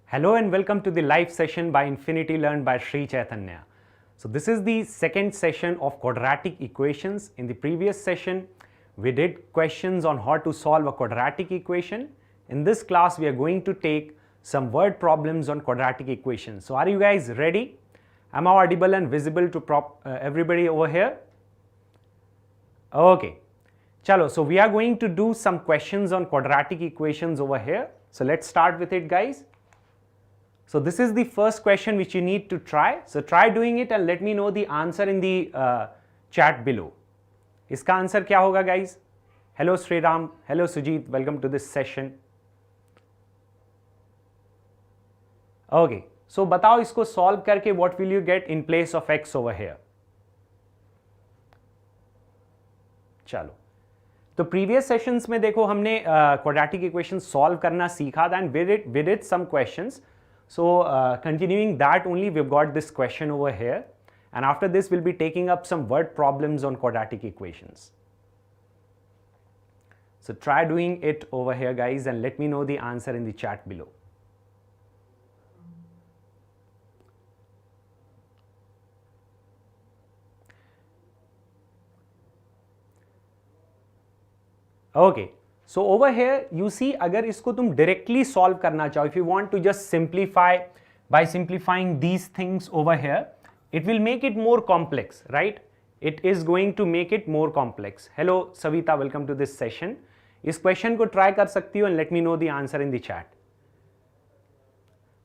Hello and welcome to the live session by Infinity Learn by Sri Chaitanya. So this is the second session of quadratic equations. In the previous session, we did questions on how to solve a quadratic equation. In this class, we are going to take some word problems on quadratic equations. So are you guys ready? Am I audible and visible to everybody over here? Okay. Chalo, so we are going to do some questions on quadratic equations over here. So let's start with it, guys. So this is the first question which you need to try. So try doing it and let me know the answer in the chat below. इसका answer क्या होगा, guys? Hello Sriram, hello Sujit, welcome to this session. Okay, so बताओ इसको solve करके what will you get in place of x over here? चलो, तो previous sessions में देखो हमने quadratic equations solve करना सीखा था and we did some questions. So continuing that only, we've got this question over here, and after this we'll be taking up some word problems on quadratic equations. So try doing it over here, guys, and let me know the answer in the chat below. Okay. So over here you see, अगर इसको तुम directly solve करना चाहो, if you want to just simplify by simplifying these things over here, it will make it more complex, right? It is going to make it more complex. Hello Savita, welcome to this session. इस question को try कर सकती हो and let me know the answer in the chat.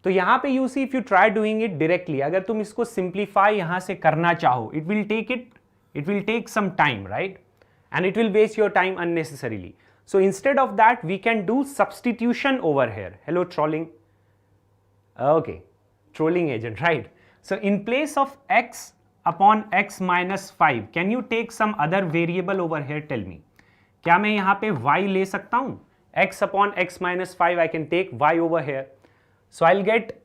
तो यहाँ पे you see, if you try doing it directly, अगर तुम इसको simplify यहाँ से करना चाहो, it will take some time, right? And it will waste your time unnecessarily. So instead of that, we can do substitution over here. Hello trolling. Okay, trolling agent, right? So in place of x upon x minus 5, can you take some other variable over here? Tell me. क्या मैं यहाँ पे y ले सकता हूँ? X upon x minus 5, I can take y over here. So I'll get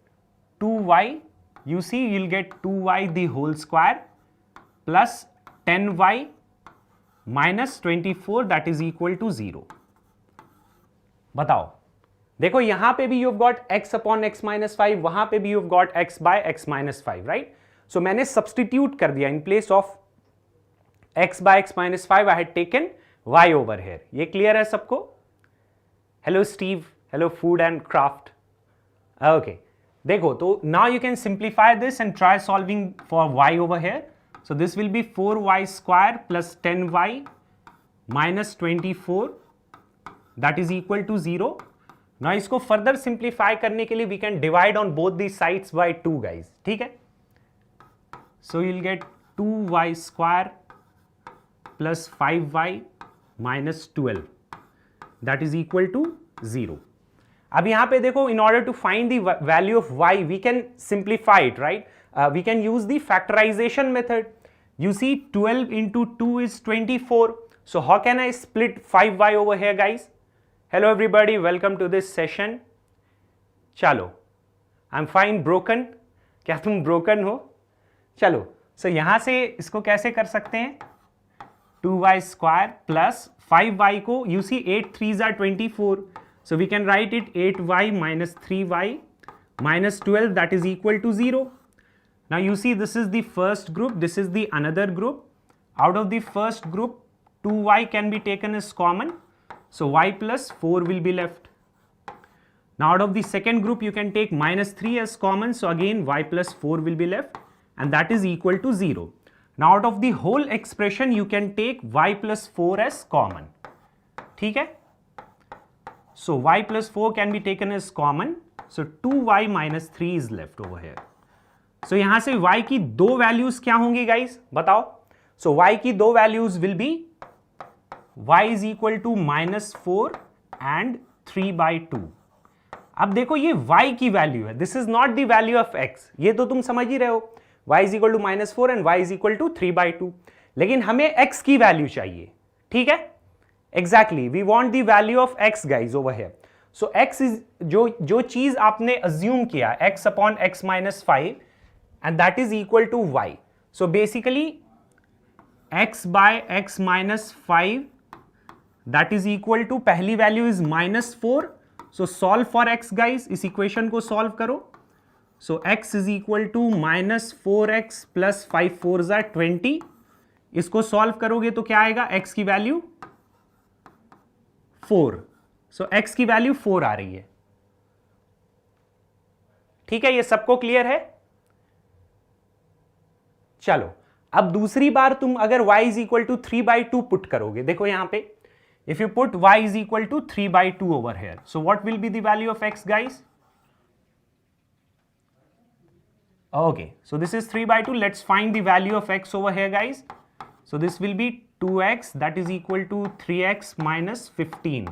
2y. You see, you'll get 2y the whole square plus 10y minus 24, that is equal to 0. बताओ, देखो यहां पे भी you've got x upon x minus 5, वहां पे भी you've got x by x minus 5, right? So मैंने substitute कर दिया, in place of x by x minus 5 I had taken y over here. ये clear है सबको? Hello Steve, hello Food and Craft. Okay, देखो तो now you can simplify this and try solving for y over here. So this will be 4y square plus 10y minus 24, that is equal to 0. Now इसको further simplify करने के लिए we can divide on both these sides by 2, guys. ठीक है? So you'll get 2y square plus 5y minus 12, that is equal to 0. अब यहाँ पे देखो, in order to find the value of y, we can simplify it, right? We can use the factorization method. You see, 12 into 2 is 24. So how can I split 5y over here, guys? Hello everybody, welcome to this session. चलो, I'm fine. Broken? क्या तुम broken हो? चलो, so यहाँ से इसको कैसे कर सकते हैं? 2y square plus 5y को, you see 8 3s are 24. So we can write it 8y minus 3y minus 12, that is equal to 0. Now you see, this is the first group, this is the another group. Out of the first group, 2y can be taken as common. So y plus 4 will be left. Now out of the second group, you can take minus 3 as common. So again, y plus 4 will be left, and that is equal to 0. Now out of the whole expression, you can take y plus 4 as common. ठीक है? So y plus 4 can be taken as common. So 2y minus 3 is left over here. So यहाँ से y की दो values क्या होंगी, guys? बताओ. So y की दो values will be y is equal to minus 4 and 3 by 2. अब देखो ये y की value है. This is not the value of x. ये तो तुम समझ ही रहे हो. y is equal to minus 4 and y is equal to 3 by 2. लेकिन हमें x की value चाहिए. ठीक है? Exactly. We want the value of x, guys, over here. So x is जो चीज आपने assume किया, x upon x minus 5, and that is equal to y. So basically x by x minus 5, that is equal to, पहली value is minus 4, so solve for x guys, इस equation को solve करो। So x is equal to -4x plus 5 4 20। इसको solve करोगे तो क्या आएगा, x की वैल्यू 4। सो x की वैल्यू 4 आ रही है। ठीक है, ये सबको क्लियर है? चलो अब दूसरी बार तुम अगर y is equal to 3/2 put करोगे, देखो यहां पे if you put y is equal to 3/2 over here, so what will be the value of x guys? Okay, so this is 3/2. Let's find the value of x over here, guys. So this will be 2x, that is equal to 3x minus 15.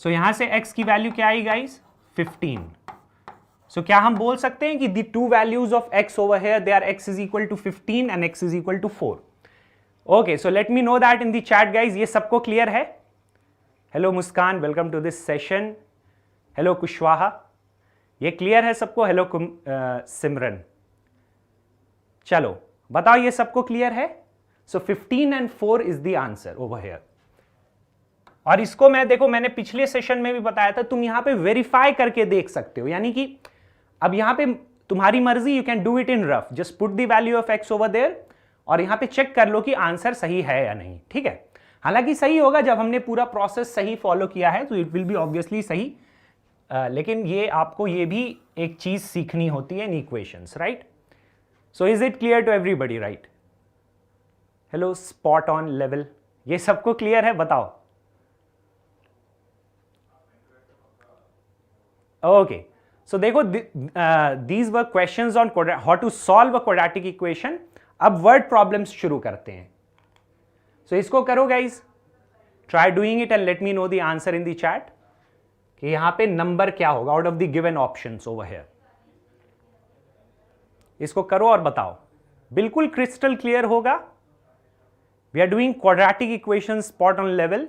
So यहाँ से x की value क्या आई guys? 15. So क्या हम बोल सकते हैं कि the two values of x over here, they are x is equal to 15 and x is equal to 4. Okay, so let me know that in the chat, guys. ये सबको clear है? Hello Muskan, welcome to this session. Hello Kushwaha, ये clear है सबको? Hello सिमरन, चलो बताओ ये सबको क्लियर है? सो 15 and 4 is the answer over here. और इसको मैं देखो, मैंने पिछले सेशन में भी बताया था, तुम यहां पे वेरीफाई करके देख सकते हो, यानी कि अब यहां पे तुम्हारी मर्जी, you can do it in rough, just put the value of x over there और यहां पे चेक कर लो कि आंसर सही है या नहीं। ठीक है, हालांकि सही होगा जब हमने पूरा प्रोसेस सही फॉलो किया है, तो इट विल बी ऑब्वियसली सही। लेकिन ये आपको ये भी एक चीज सीखनी होती है इन equations, right? So is it clear to everybody, right? Hello spot on level, ये सबको क्लियर है? बताओ। ओके, सो देखो these were questions on how to solve a quadratic equation. अब वर्ड प्रॉब्लम्स शुरू करते हैं। सो इसको करो guys, try doing it and let me know the answer in the chat कि यहां पे नंबर क्या होगा out of the given options over here. इसको करो और बताओ, बिल्कुल क्रिस्टल क्लियर होगा। We are doing quadratic equation spot on level.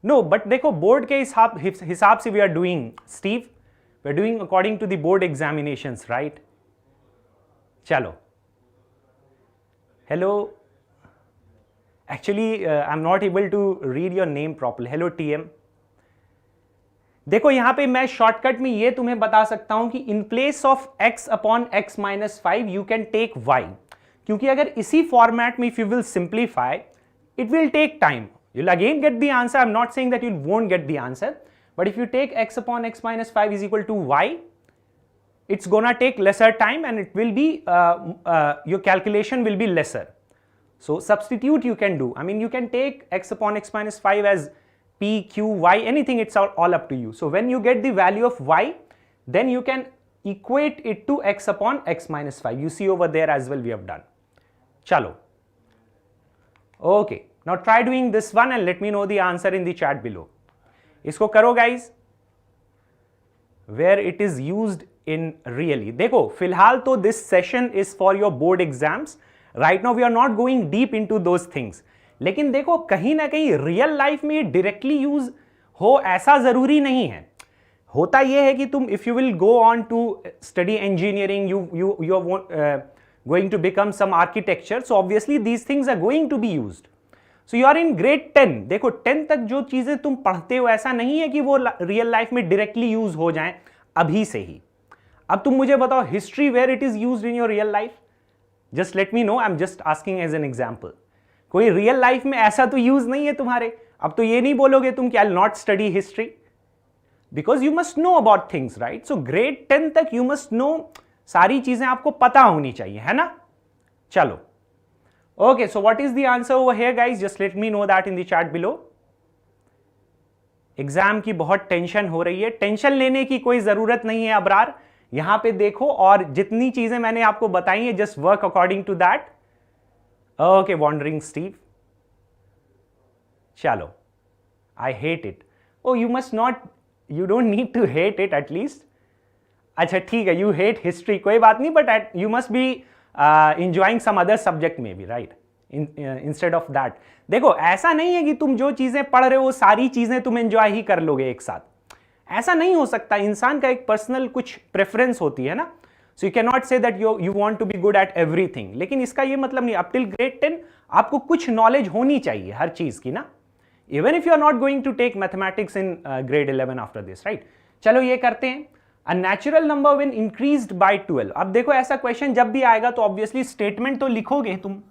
No, but देखो बोर्ड के हिसाब से we are doing, Steve, we are doing according to the board examinations, right? चलो, hello, actually I am not able to read your name properly. Hello TM, देखो यहां पे मैं shortcut में ये तुम्हें बता सकता हूं कि in place of x upon x minus 5 you can take y, क्योंकि अगर इसी फॉर्मेट में if you will simplify it will take time, you will again get the answer. I am not saying that you won't get the answer, but if you take x upon x minus 5 is equal to y, it's gonna take lesser time and it will be your calculation will be lesser. So substitute you can do, I mean you can take x upon x minus 5 as p, q, y, anything, it's all up to you. So when you get the value of y, then you can equate it to x upon x minus 5. You see over there as well we have done. Chalo. Okay, now try doing this one and let me know the answer in the chat below. इसको करो guys, where it is used in really. देखो फिलहाल तो this session is for your board exams. Right now we are not going deep into those things. लेकिन देखो कहीं ना कहीं रियल लाइफ में डायरेक्टली यूज हो ऐसा जरूरी नहीं है। होता यह है कि तुम if you will go on to study engineering, you are going to become some architecture, so obviously these things are going to be used. So you are in grade 10, देखो 10 तक जो चीजें तुम पढ़ते हो ऐसा नहीं है कि वो रियल लाइफ में डायरेक्टली यूज हो जाएं अभी से ही। अब तुम मुझे बताओ history where it is used in your real life, just let me know, I am just asking as an example. कोई रियल लाइफ में ऐसा तो यूज नहीं है तुम्हारे। अब तो ये नहीं बोलोगे तुम कि I will not study history, because you must know about things, right? So grade 10 तक यू मस्ट नो, सारी चीजें आपको पता होनी चाहिए, है ना? चलो, okay, so what is the answer over here guys? Just let me know that in the chat below. Exam की बहुत टेंशन हो रही है, टेंशन लेने की कोई जरूरत नहीं है अबरार। यहां पे देखो और जितनी चीजें मैंने आपको बताई है, just work according to that. Okay, wondering Steve, चलो, I hate it. Oh you must not, you don't need to hate it at least. अच्छा ठीक है, यू हेट हिस्ट्री, कोई बात नहीं, but you must be enjoying some other subject maybe, right? Instead of that, देखो ऐसा नहीं है कि तुम जो चीजें पढ़ रहे हो सारी चीजें तुम एंजॉय ही कर लोगे एक साथ, ऐसा नहीं हो सकता। इंसान का एक पर्सनल कुछ प्रेफरेंस होती है ना, so you can not say that you want to be good at everything. लेकिन इसका ये मतलब नहीं, अप टिल ग्रेड 10 आपको कुछ नॉलेज होनी चाहिए हर चीज की ना। Even if you are not going to take mathematics in grade 11 after this, right? चलो ये करते हैं, a natural number when increased by 12। अब देखो ऐसा क्वेश्चन जब भी आएगा तो ऑब्वियसली स्टेटमेंट तो लिखोगे तुम,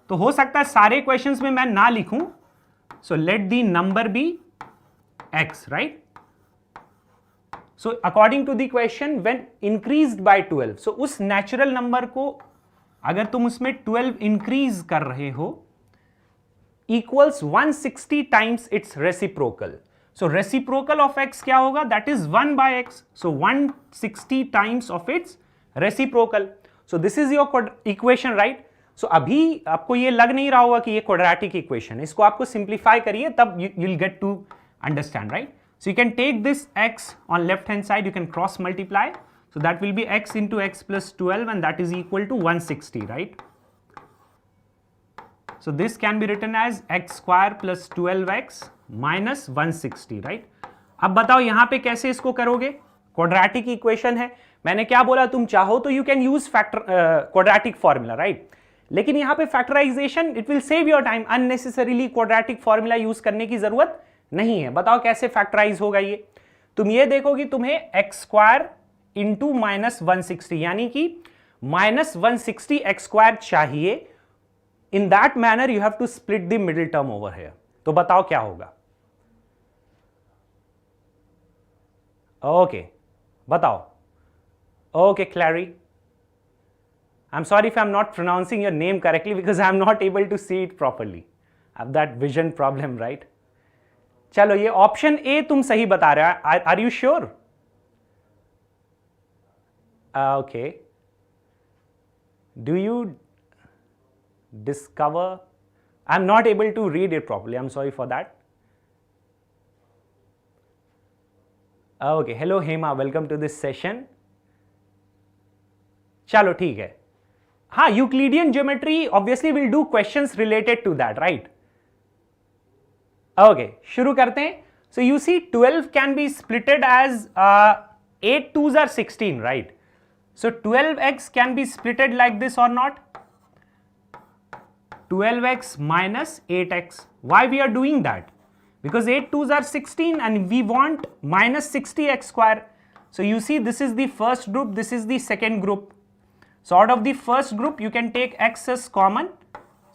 तो हो सकता है सारे क्वेश्चंस में मैं ना लिखूं, so let the number be x, right? So according to the question when increased by 12, so उस नेचुरल नंबर को अगर तुम उसमें 12 इंक्रीज कर रहे हो equals 160 times its reciprocal. So reciprocal of x क्या होगा? That is 1 by x, so 160 times of its reciprocal. So this is your equation, right? सो अभी आपको ये लग नहीं रहा होगा कि ये क्वाड्रेटिक इक्वेशन है, इसको आपको सिंप्लीफाई करिए तब you will get to understand, right? So you can take this x on left hand side, you can cross multiply, so that will be x into x plus 12 and that is equal to 160, right? So this can be written as x square plus 12x minus 160, right? अब बताओ यहां पे कैसे इसको करोगे? Quadratic equation है, मैंने क्या बोला, तुम चाहो तो you can use factor quadratic formula, right? लेकिन यहां पे factorization it will save your time, unnecessarily quadratic formula use करने की जरूरत नहीं है। बताओ कैसे फैक्टराइज होगा ये? तुम ये देखो कि तुम्हें एक्स स्क्वायर इंटू माइनस 160 यानी कि माइनस 160 एक्स स्क्वायर चाहिए। In that manner you have to split the middle term over here. तो बताओ क्या होगा? ओके बताओ। Okay Clary, I'm sorry if I'm not pronouncing your name correctly because I'm not able to see it properly. I have that vision problem, right? चलो ये option A तुम सही बता रहे हो। Are you sure? Okay. Do you discover? I'm not able to read it properly. I'm sorry for that. Okay. Hello Hema, welcome to this session. चलो ठीक है। हाँ, Euclidean geometry obviously will do questions related to that, right? Okay, शुरू करते हैं। So you see 12 can be splitted as 8 2s are 16, right? So 12x can be splitted like this और not? 12x minus 8x. Why we are doing that? Because 8 2s are 16 and we want minus 60x square. So you see this is the first group, this is the second group. So out of the first group you can take x as common,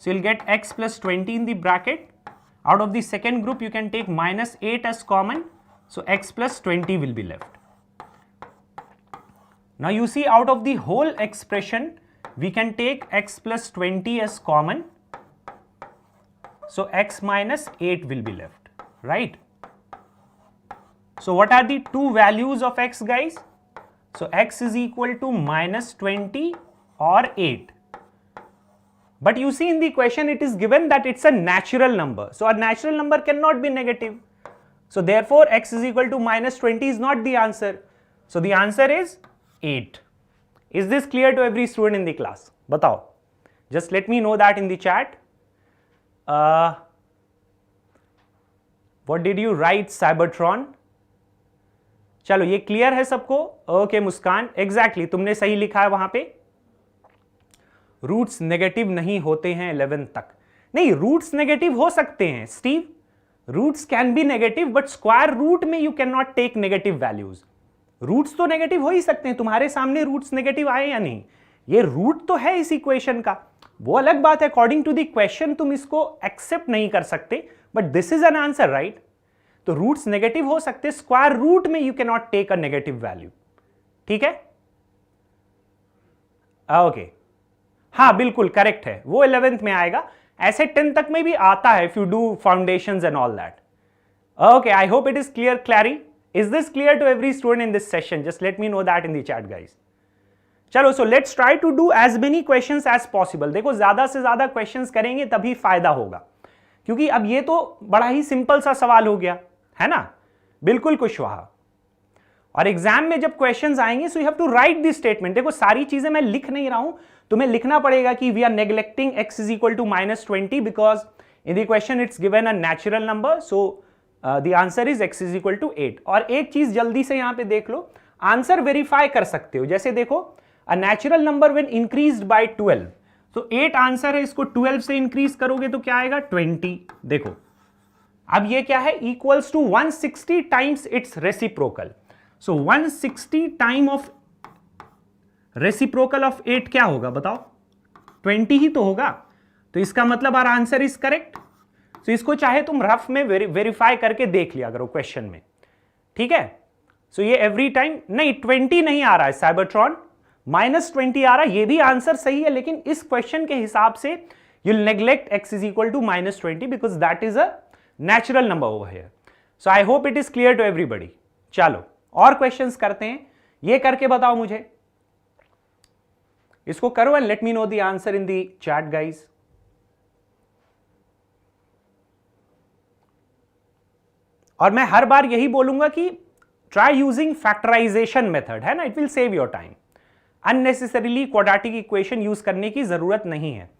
so you'll get x plus 20 in the bracket. Out of the second group you can take minus 8 as common, so x plus 20 will be left. Now you see out of the whole expression we can take x plus 20 as common, so x minus 8 will be left, right? So what are the two values of x, guys? So x is equal to minus 20 or 8. But you see in the question it is given that it's a natural number. So a natural number cannot be negative. So therefore x is equal to minus 20 is not the answer. So the answer is 8. Is this clear to every student in the class? Batao. Just let me know that in the chat. What did you write, Cybertron? चलो ये clear है सबको? Okay मुस्कान, exactly तुमने सही लिखा है वहां पे। रूट्स नेगेटिव नहीं होते हैं 11 तक। नहीं, रूट्स नेगेटिव हो सकते हैं Steve, roots can be negative, but square root में you can not take negative values. Roots तो नेगेटिव हो ही सकते हैं, तुम्हारे सामने रूट्स नेगेटिव आए या नहीं, ये रूट तो है इस इक्वेशन का, वो अलग बात है। अकॉर्डिंग टू द क्वेश्चन तुम इसको एक्सेप्ट नहीं कर सकते, but this is an answer, right? तो रूट्स नेगेटिव हो सकते, स्क्वायर रूट में you can not take a negative value, ठीक है? ओके, हाँ बिल्कुल करेक्ट है, वो 11th में आएगा, ऐसे 10th तक में भी आता है if you do foundations and all that. Okay, I hope it is clear. Clary, is this clear to every student in this session? Just let me know that in the chat guys. चलो, so let's try to do as many questions as possible. देखो ज्यादा से ज्यादा questions करेंगे तभी फायदा होगा, क्योंकि अब ये तो बड़ा ही सिंपल सा सवाल हो गया है ना? बिल्कुल कुशवाहा। और एग्जाम में जब क्वेश्चंस आएंगे so you have to write this statement. देखो सारी चीजें मैं लिख नहीं रहा हूं, तुम्हें लिखना पड़ेगा कि we are neglecting x is equal to minus 20 because in the question it's given a natural number, so the answer is x is equal to 8। और एक चीज जल्दी से यहां पे देख लो, आंसर वेरीफाई कर सकते हो। जैसे देखो, अ natural number when increased by 12, तो 8 आंसर है, इसको 12 से इंक्रीज करोगे तो क्या आएगा? 20। देखो अब ये क्या है, equals to 160 times its reciprocal. So 160 time of reciprocal of 8 क्या होगा बताओ, 20 ही तो होगा. तो इसका मतलब आवर आंसर इज करेक्ट. तो इसको चाहे तुम रफ में वेरीफाई करके देख लिया करो क्वेश्चन में, ठीक है. सो ये एवरी टाइम नहीं, 20 नहीं आ रहा है साइबरट्रॉन, -20 आ रहा है. ये भी आंसर सही है, लेकिन इस क्वेश्चन के हिसाब से you'll neglect x is equal to -20 because that is a natural number over here. So I hope it is clear to everybody. चलो और क्वेश्चंस करते हैं. ये करके बताओ मुझे, इसको करो and let me know the answer in the chat guys. और मैं हर बार यही बोलूंगा कि ट्राई यूजिंग फैक्टराइजेशन मेथड, है ना, it will save your time. Unnecessarily quadratic equation use करने की जरूरत नहीं है.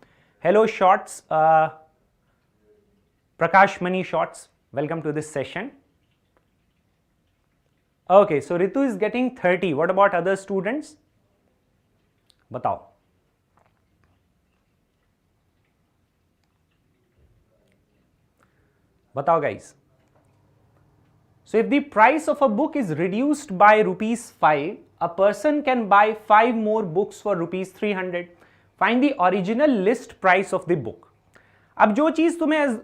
Hello shorts, Prakash Mani shorts, welcome to this session. Okay, so Ritu is getting 30. What about other students, बताओ. बताओ guys. So if the price of a book is reduced by ₹5, a person can buy 5 more books for ₹300. Find the original list price of the book. अब जो चीज तुम्हें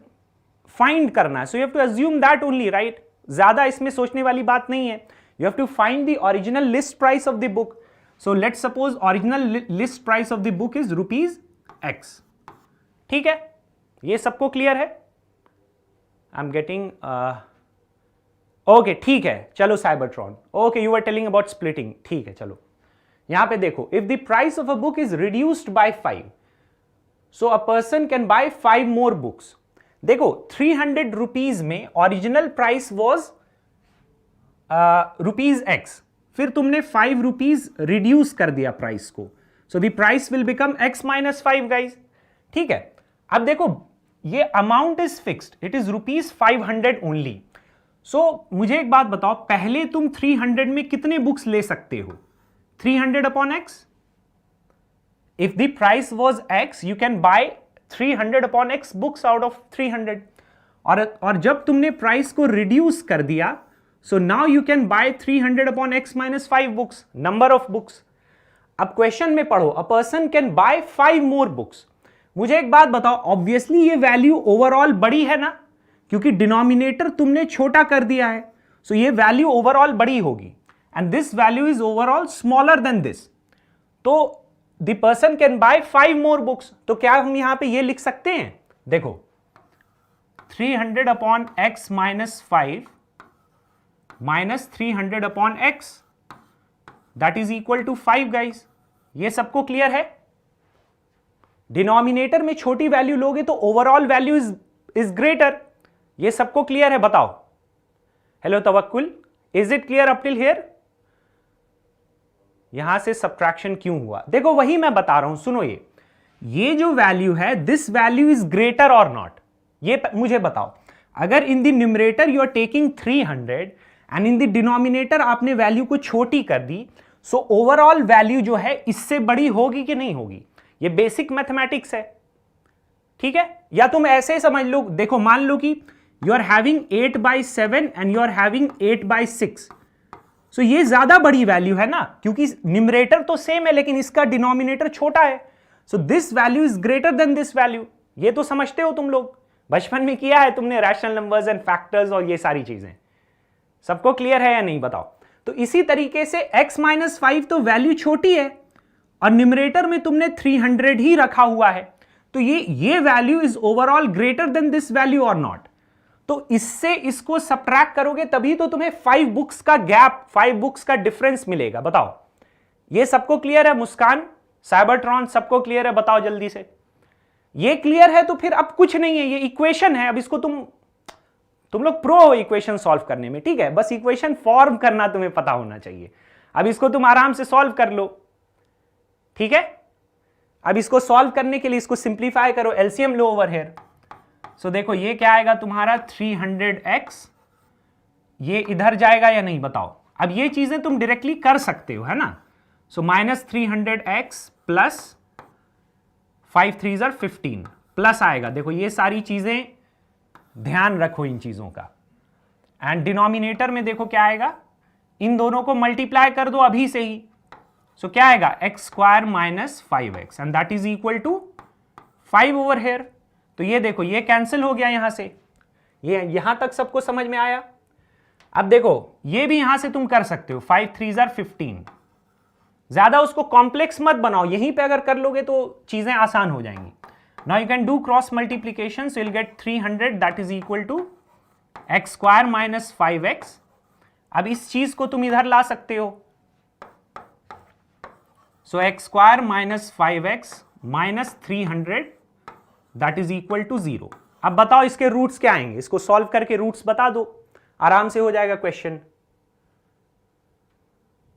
find करना है, so you have to assume that only, right? ज्यादा इसमें सोचने वाली बात नहीं है. You have to find the original list price of the book. So let's suppose original list price of the book is ₹X. ठीक है, ये सबको क्लियर है? I'm getting ओके, ठीक है. चलो Cybertron, okay, you are telling about splitting. ठीक है, चलो यहां पे देखो, if the price of a book is reduced by 5, so a person can buy 5 more books. देखो 300 रुपीज में ओरिजिनल प्राइस वॉज ₹X, फिर तुमने 5 रुपीज रिड्यूस कर दिया प्राइस को, so the price will become X - 5 guys. ठीक है. अब देखो ये amount is fixed, it is ₹500 only. So मुझे एक बात बताओ, पहले तुम 300 में कितने बुक्स ले सकते हो? 300 upon X. If the price was X, you can buy 300 upon X books out of 300. और जब तुमने प्राइस को रिड्यूस कर दिया, so now you can buy 300 upon X - 5 books, number of books. अब क्वेश्चन में पढ़ो, अ person can buy 5 more books. मुझे एक बात बताओ, ऑब्वियसली ये वैल्यू ओवरऑल बड़ी है ना, क्योंकि डिनोमिनेटर तुमने छोटा कर दिया है. सो ये वैल्यू ओवरऑल बड़ी होगी, and this value is overall smaller than this. तो the person can buy 5 more books. तो क्या हम यहां पे ये लिख सकते हैं? देखो 300 upon X - 5 minus 300 upon X, that is equal to 5 guys. ये सबको क्लियर है? डिनोमिनेटर में छोटी वैल्यू लोगे तो ओवरऑल वैल्यू इज ग्रेटर. ये सबको क्लियर है? बताओ. Hello Tawakkul, is it clear up till here? यहां से सब्ट्रैक्शन क्यों हुआ? देखो वही मैं बता रहा हूं, सुनो. ये जो वैल्यू है, this value is greater or not, ये मुझे बताओ. अगर in the numerator you are taking 300 and in the denominator आपने वैल्यू को छोटी कर दी, सो ओवरऑल वैल्यू जो है इससे बड़ी होगी कि नहीं होगी? ये बेसिक मैथमेटिक्स है. ठीक है. या तुम ऐसे समझ लो, देखो मान लो कि you are having 8/7 and you are having 8/6. So ये ज्यादा बड़ी वैल्यू है ना, क्योंकि न्यूमरेटर तो सेम है लेकिन इसका डिनोमिनेटर छोटा है. सो this value is greater than this value. ये तो समझते हो तुम लोग, बचपन में किया है तुमने रैशनल नंबर्स एंड फैक्टर्स और ये सारी चीजें. सबको क्लियर है या नहीं? बताओ. तो इसी तरीके से X - 5 तो वैल्यू छोटी है और न्यूमरेटर में तुमने 300 ही रखा हुआ है, तो ये value is overall greater than this value or not. तो इससे इसको सब्ट्रैक्ट करोगे तभी तो तुम्हें 5 बुक्स का गैप, 5 बुक्स का डिफरेंस मिलेगा. बताओ. ये सबको क्लियर है? मुस्कान, साइबरट्रॉन, सबको क्लियर है? बताओ जल्दी से. ये क्लियर है तो फिर अब कुछ नहीं है, ये इक्वेशन है. अब इसको तुम लोग प्रो हो इक्वेशन सॉल्व करने में, ठीक है. बस इक्वेशन फॉर्म करना तुम्हें पता होना चाहिए. अब इसको तुम आराम से सॉल्व कर लो, ठीक है. अब इसको सॉल्व करने के लिए इसको सिंप्लीफाई करो, एलसीएम लो ओवर हियर. सो देखो ये क्या आएगा तुम्हारा 300x, ये इधर जाएगा या नहीं? बताओ. अब ये चीजें तुम डायरेक्टली कर सकते हो, है ना. सो -300x plus 5 3s are 15 plus आएगा. देखो ये सारी चीजें ध्यान रखो इन चीजों का। एंड डिनोमिनेटर में देखो क्या आएगा, इन दोनों को मल्टीप्लाई कर दो अभी से ही। सो क्या आएगा, x square minus 5x and that is equal to 5 over here. तो ये देखो ये कैंसिल हो गया यहां से, ये यहां तक सबको समझ में आया। अब देखो ये भी यहां से तुम कर सकते हो, 5 3 जार 15। ज्यादा उसको कॉम्प्लेक्स मत बनाओ, यहीं पे अगर कर लोगे तो चीजें आसान हो जाएंगी। Now you can do cross multiplication, so you will get 300 that is equal to x square minus 5x। अब इस चीज को तुम इधर ला सकते हो, so x square minus 5x minus 300 that is equal to 0। अब बताओ इसके रूट्स क्या आएंगे, इसको सॉल्व करके रूट्स बता दो, आराम से हो जाएगा क्वेश्चन।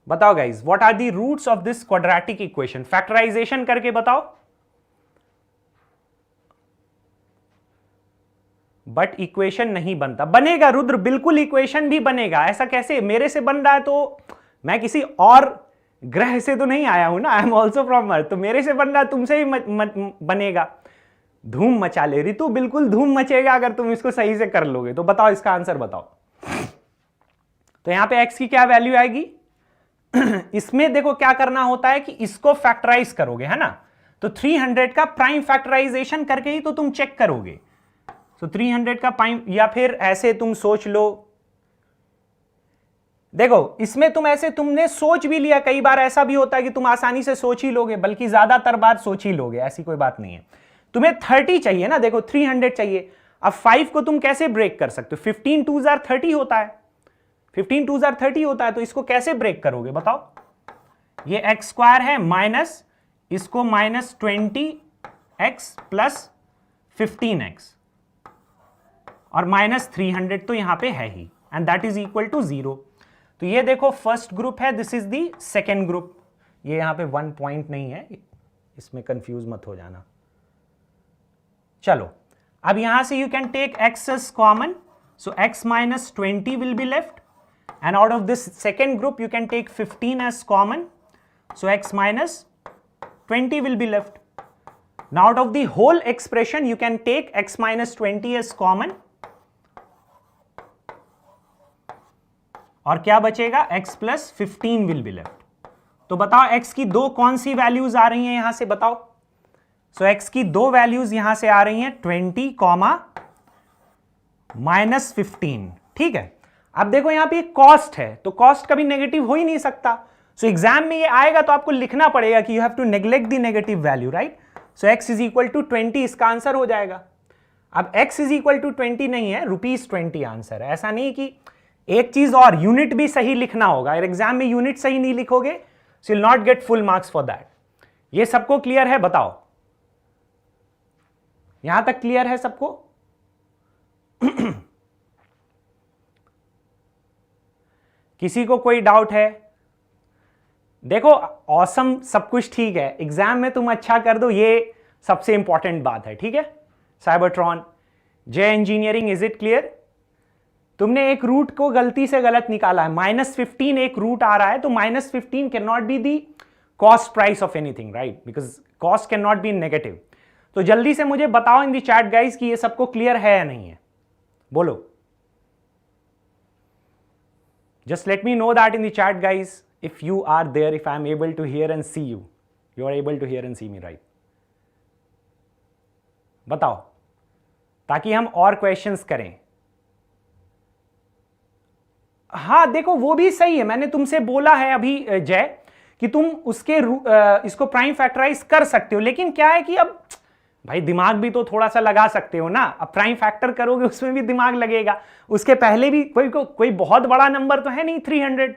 बताओ guys, what are the roots of this quadratic equation, factorization करके बताओ। बट इक्वेशन नहीं बनता, बनेगा रुद्र, बिल्कुल इक्वेशन भी बनेगा। ऐसा कैसे, मेरे से बन रहा है तो मैं किसी और ग्रह से तो नहीं आया हूं ना, आई एम ऑल्सो फ्रॉम अर्थ, तो मेरे से बन रहा है तुमसे भी बनेगा। धूम मचा ले ऋतु, बिल्कुल धूम मचेगा अगर तुम इसको सही से कर लोगे। तो बताओ इसका आंसर बताओ। तो यहां पे x की क्या वैल्यू आएगी इसमें देखो क्या करना होता है कि इसको फैक्टराइज करोगे, है ना। तो 300 का प्राइम फैक्टराइजेशन करके ही तो तुम चेक करोगे। तो 300 का प्राइम, या फिर ऐसे तुम सोच लो, देखो इसमें तुम ऐसे तुमने सोच भी लिया, कई बार ऐसा भी होता है कि तुम आसानी से सोच ही लोगे, बल्कि ज्यादातर बार सोच ही लोगे, ऐसी कोई बात नहीं है। तुम्हें 30 चाहिए ना, देखो 300 चाहिए। अब 5 को तुम कैसे ब्रेक कर सकते हो, 15 2 जार 30 होता है, 15 2 जार 30 होता है, तो इसको कैसे ब्रेक करोगे बताओ। ये एक्स स्क्वायर है माइनस इसको माइनस 20x प्लस 15x और माइनस 300 तो यहां पे है ही, and that is equal to 0। तो ये देखो फर्स्ट ग्रुप है, this is the second group. ये यहां पे 1 पॉइंट नहीं है, इसमें कंफ्यूज मत हो जाना। चलो अब यहां से you can take x as common, so x minus 20 will be left, and out of this second group you can take 15 as common, so x minus 20 will be left. Now out of the whole expression you can take x minus 20 as common, और क्या बचेगा, x plus 15 will be left. तो बताओ x की दो कौन सी values आ रही हैं यहां से बताओ। सो x की दो वैल्यूज यहां से आ रही हैं 20 कॉमा माइनस 15, ठीक है। अब देखो यहां पे कॉस्ट है, तो कॉस्ट कभी नेगेटिव हो ही नहीं सकता। सो एग्जाम में ये आएगा तो आपको लिखना पड़ेगा कि you have to neglect the negative value, right. So x is equal to 20 इसका आंसर हो जाएगा। अब x इज इक्वल टू 20 नहीं है, ₹20 आंसर है। ऐसा नहीं कि एक चीज और, यूनिट भी सही लिखना होगा। अगर एग्जाम में यूनिट सही नहीं लिखोगे सो you will not get full marks for that. ये सबको क्लियर है बताओ, यहां तक क्लियर है सबको किसी को कोई डाउट है। देखो ऑसम, सब कुछ ठीक है, एग्जाम में तुम अच्छा कर दो, ये सबसे इंपॉर्टेंट बात है, ठीक है। Cybertron, J engineering, is it clear. तुमने एक रूट को गलती से गलत निकाला है, -15 एक रूट आ रहा है, तो -15 can not be the cost price of anything, right, because cost can not be negative. तो जल्दी से मुझे बताओ इन दी चैट गाइस कि ये सबको क्लियर है या नहीं है, बोलो। Just let me know that in the chat guys if you are there, if I am able to hear and see you, you are able to hear and see me, right? बताओ, ताकि हम और questions करें। हाँ देखो वो भी सही है, मैंने तुमसे बोला है अभी जय कि तुम उसके इसको प्राइम फैक्टराइज कर सकते हो, लेकिन क्या है कि अब भाई दिमाग भी तो थोड़ा सा लगा सकते हो ना। अब प्राइम फैक्टर करोगे उसमें भी दिमाग लगेगा, उसके पहले भी कोई बहुत बड़ा नंबर तो है नहीं 300,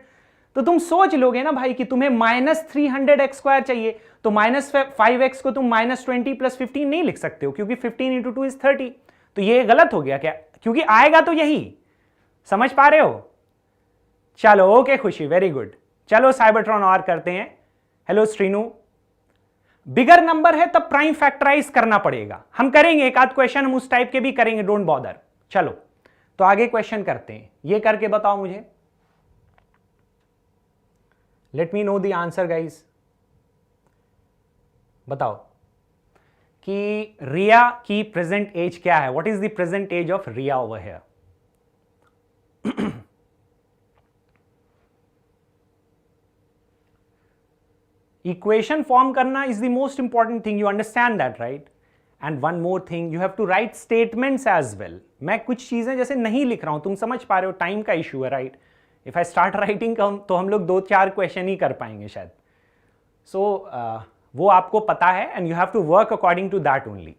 तो तुम सोच लोगे ना भाई कि तुम्हें -300x² चाहिए, तो -5x को तुम -20 + 15 नहीं लिख सकते हो, क्योंकि 15 × 2 = 30। तो ये गलत हो गया क्या, क्योंकि आएगा तो यही, समझ पा रहे हो। चलो ओके खुशी, वेरी गुड। चलो साइबरट्रॉन और करते हैं। हेलो श्रीनू, बिगर नंबर है तब प्राइम फैक्टराइज करना पड़ेगा, हम करेंगे एक आध क्वेश्चन, हम उस टाइप के भी करेंगे, डोंट बॉदर। चलो तो आगे क्वेश्चन करते हैं, ये करके बताओ मुझे, let me know the answer guys. बताओ कि रिया की प्रेजेंट एज क्या है, what is the present age of Riya over here? Equation form करना is the most important thing, you understand that right? And one more thing, you have to write statements as well. मैं कुछ चीजें जैसे नहीं लिख रहा हूं, तुम समझ पा रहे हो, टाइम का इशू है right? If I start writing तो हम लोग 2-4 क्वेश्चन ही कर पाएंगे शायद. सो वो आपको पता है and you have to work according to that only.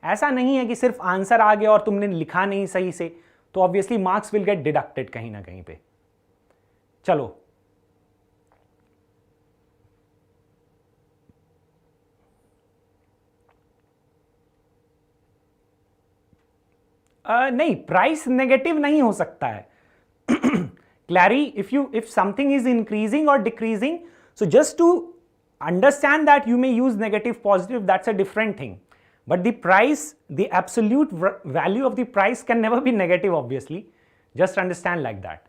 ऐसा नहीं है कि सिर्फ आंसर आ गया और तुमने लिखा नहीं सही से तो obviously marks will get deducted कहीं ना कहीं पे. चलो नहीं, प्राइस नेगेटिव नहीं हो सकता है. क्लैरी, if something is increasing or decreasing, so just to understand that you may use negative, positive, that's a different thing. But the price, the absolute value of the price can never be negative, obviously. Just understand like that.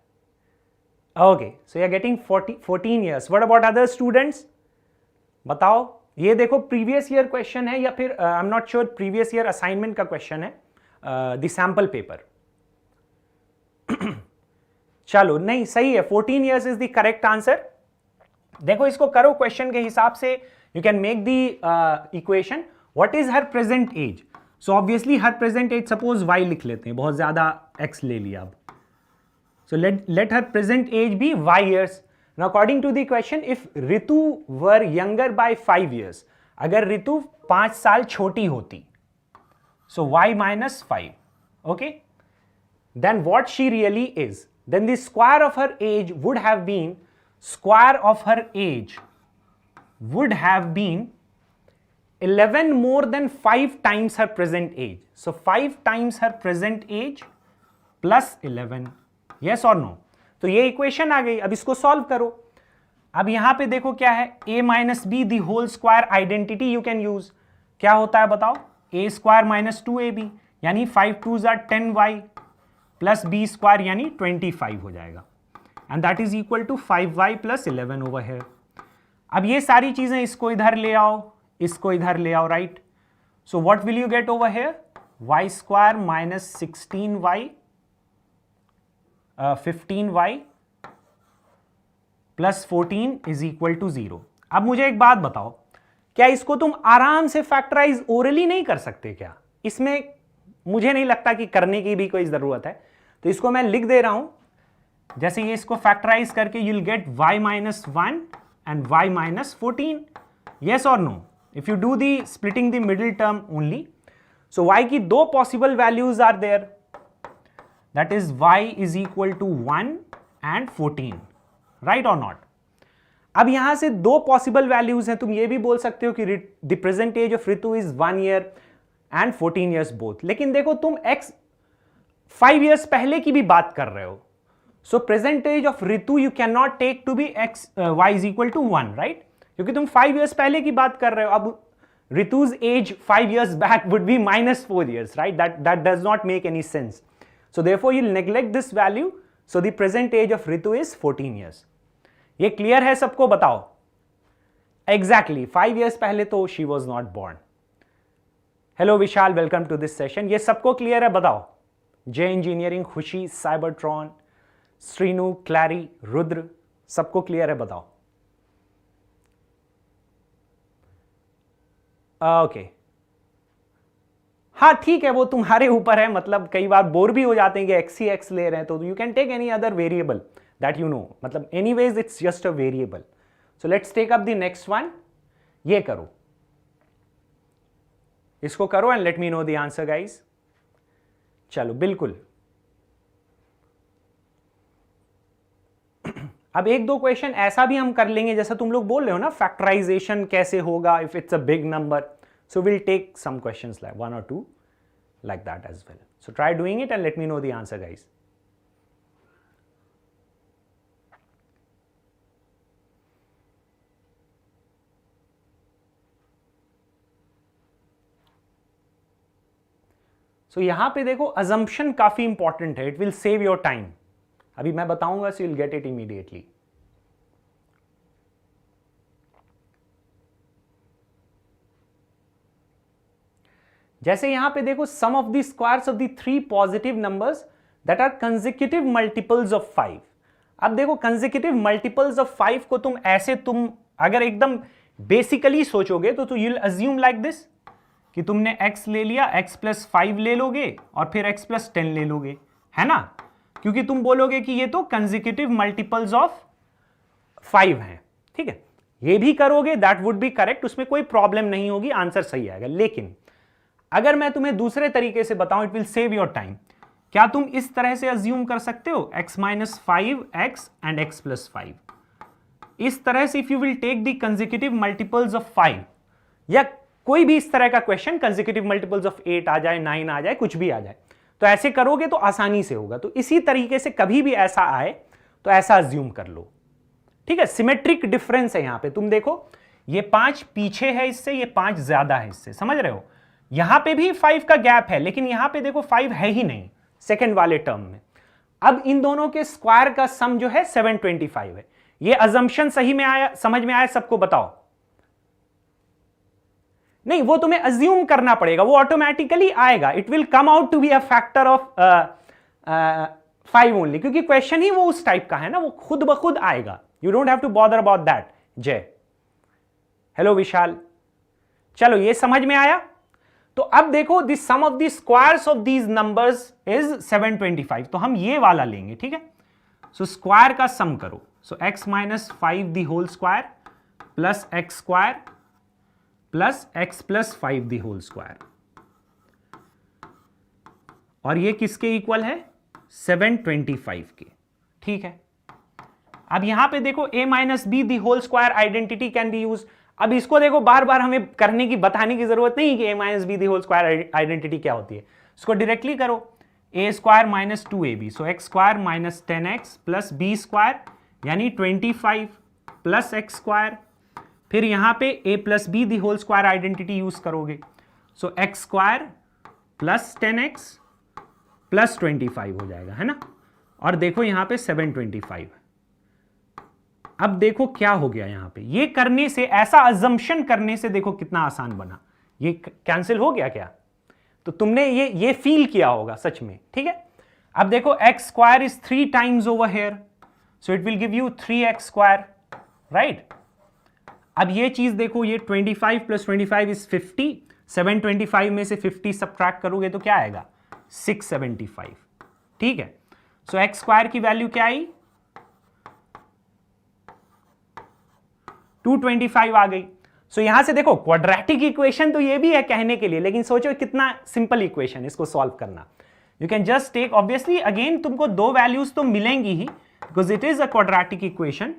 Okay, so you're getting 14 years. What about other students? बताओ, ये देखो previous year question है या फिर I am not sure, previous year assignment का question है, the sample paper. चलो नहीं सही है, 14 years is the correct answer. देखो इसको करो क्वेश्चन के हिसाब से, you can make the equation. What is her present age? So obviously her present age, suppose y लिख लेते हैं, बहुत ज्यादा x ले लिया अब. So let her present age be y years. Now according to the question, if Ritu were younger by 5 years, अगर ऋतु 5 साल छोटी होती, so y minus 5, okay, then what she really is, then the square of her age would have been, square of her age would have been 11 more than 5 times her present age. So 5 times her present age plus 11, yes or no? तो ये equation आ गई. अब इसको solve करो. अब यहां पे देखो क्या है, a minus b the whole square identity you can use. क्या होता है बताओ? a स्क्वायर माइनस 2ab यानी 5 2s are 10y plus b square यानी 25 हो जाएगा. And that is equal to 5y plus 11 over here. अब ये सारी चीजें इसको इधर ले आओ, इसको इधर ले आओ, right? So what will you get over here? y square minus 16y 15y plus 14 is equal to 0. अब मुझे एक बात बताओ, क्या इसको तुम आराम से फैक्टराइज ओरली नहीं कर सकते क्या? इसमें मुझे नहीं लगता कि करने की भी कोई जरूरत है. तो इसको मैं लिख दे रहा हूं, जैसे ये इसको फैक्टराइज करके you will gate y minus 1 and y minus 14. yes or no? if you do the splitting the middle term only, so y की दो possible values are there, that is y is equal to 1 and 14, right or not? अब यहां से दो possible values हैं. तुम ये भी बोल सकते हो कि the present age of Ritu is 1 year and 14 years both. लेकिन देखो तुम x 5 years पहले की भी बात कर रहे हो. So present age of Ritu you can not take to be x y is equal to 1, right? क्योंकि तुम 5 years पहले की बात कर रहे हो. अब Ritu's age 5 years back would be minus 4 years, right? That does not make any sense. So therefore you'll neglect this value. So the present age of Ritu is 14 years. ये क्लियर है सबको? बताओ. Exactly 5 years पहले तो she was not born. Hello Vishal, welcome to this session. ये सबको clear है? बताओ. J Engineering, खुशी, Cybertron, श्रीनु, क्लैरी, रुद्र, सबको क्लियर है? बताओ. ओके हाँ ठीक है, वो तुम्हारे ऊपर है. मतलब कई बार बोर भी हो जाते हैं कि एक्स ही एक्स ले रहे हैं, तो you can take any other variable that you know. मतलब anyways it's just a variable. So let's take up the next one. ये करो, इसको करो and let me know the answer guys. चलो बिल्कुल. अब एक दो क्वेश्चन ऐसा भी हम कर लेंगे, जैसा तुम लोग बोल रहे हो ना, फैक्टराइजेशन कैसे होगा if it's a big number. So we'll take some questions like 1 or 2 like that as well. So try doing it and let me know the answer, guys. So यहां पे देखो assumption काफी इंपॉर्टेंट है. It will save your time. अभी मैं बताऊंगा, so you'll get it immediately. जैसे यहां पे देखो sum of the squares of the 3 positive numbers that are consecutive multiples of 5। अब देखो कंसेक्यूटिव मल्टीपल्स ऑफ 5 को तुम अगर एकदम बेसिकली सोचोगे तो you will assume like this कि तुमने x ले लिया, x प्लस 5 ले लोगे और फिर x प्लस 10 ले लोगे, है ना, क्योंकि तुम बोलोगे कि ये तो कंसेक्यूटिव मल्टीपल्स ऑफ 5 हैं, ठीक है। ये भी करोगे, दैट वुड बी करेक्ट, उसमें कोई प्रॉब्लम नहीं होगी, आंसर सही आएगा। लेकिन अगर मैं तुम्हें दूसरे तरीके से बताऊं, it will save your time. क्या तुम इस तरह से अज्यूम कर सकते हो x minus 5x and x plus 5? इस तरह से if you will take the consecutive multiples of 5 या कोई भी इस तरह का क्वेश्चन, कंसेक्यूटिव मल्टीपल्स ऑफ 8 आ जाए, 9 आ जाए, कुछ भी आ जाए, तो ऐसे करोगे तो आसानी से होगा। तो इसी तरीके से कभी भी ऐसा आए तो ऐसा अज्यूम कर लो, ठीक है। सिमेट्रिक डिफरेंस है यहां पे, तुम देखो ये 5 पीछे है इससे, ये 5 ज्यादा है इससे, समझ रहे हो। यहां पे भी 5 का गैप है, लेकिन यहां पे देखो 5 है ही नहीं सेकंड वाले टर्म में। अब इन दोनों के स्क्वायर का सम जो है 725 है। ये अजम्पशन सही में आया, समझ में आया सबको? बताओ। नहीं, वो तुम्हें अज्यूम करना पड़ेगा, वो ऑटोमेटिकली आएगा, it will come out to be a factor of 5 only, क्योंकि क्वेश्चन ही वो उस टाइप का है ना, वो खुद ब खुद आएगा। You don't have to bother about that. Jay, hello Vishal, चलो ये समझ में आया। तो अब देखो the sum of the squares of these numbers is 725, तो हम ये वाला लेंगे, ठीक है। सो स्क्वायर का सम करो, so x minus 5 the whole square plus x square plus x plus 5 the whole square, और ये किसके इक्वल है? 725 के, ठीक है। अब यहां पे देखो a minus b the whole square identity can be use. अब इसको देखो बार बार हमें करने की, बताने की जरूरत नहीं कि a minus b the whole square identity क्या होती है। इसको डायरेक्टली करो, a square minus 2ab, so x square minus 10x plus b square यानी 25 प्लस x स्क्वायर, फिर यहां पे a plus b the whole square identity use करोगे, so x square plus 10x plus 25 हो जाएगा, है ना। और देखो यहां पे 725। अब देखो क्या हो गया यहां पे, ये करने से, ऐसा अजम्पशन करने से देखो कितना आसान बना, ये कैंसिल हो गया क्या? तो तुमने ये फील किया होगा सच में, ठीक है। अब देखो x square is 3 times over here, so it will give you 3x square, right. अब ये चीज देखो, ये 25 प्लस 25 इज 50, 725 में से 50 सब्ट्रैक्ट करोगे तो क्या आएगा? 675, ठीक है। सो x स्क्वायर की वैल्यू क्या आई? 225 आ गई। सो यहां से देखो क्वाड्रेटिक इक्वेशन तो ये भी है कहने के लिए, लेकिन सोचो कितना सिंपल इक्वेशन इसको सॉल्व करना। You can just take, obviously again तुमको 2 वैल्यूज तो मिलेंगी ही, because it is a quadratic equation,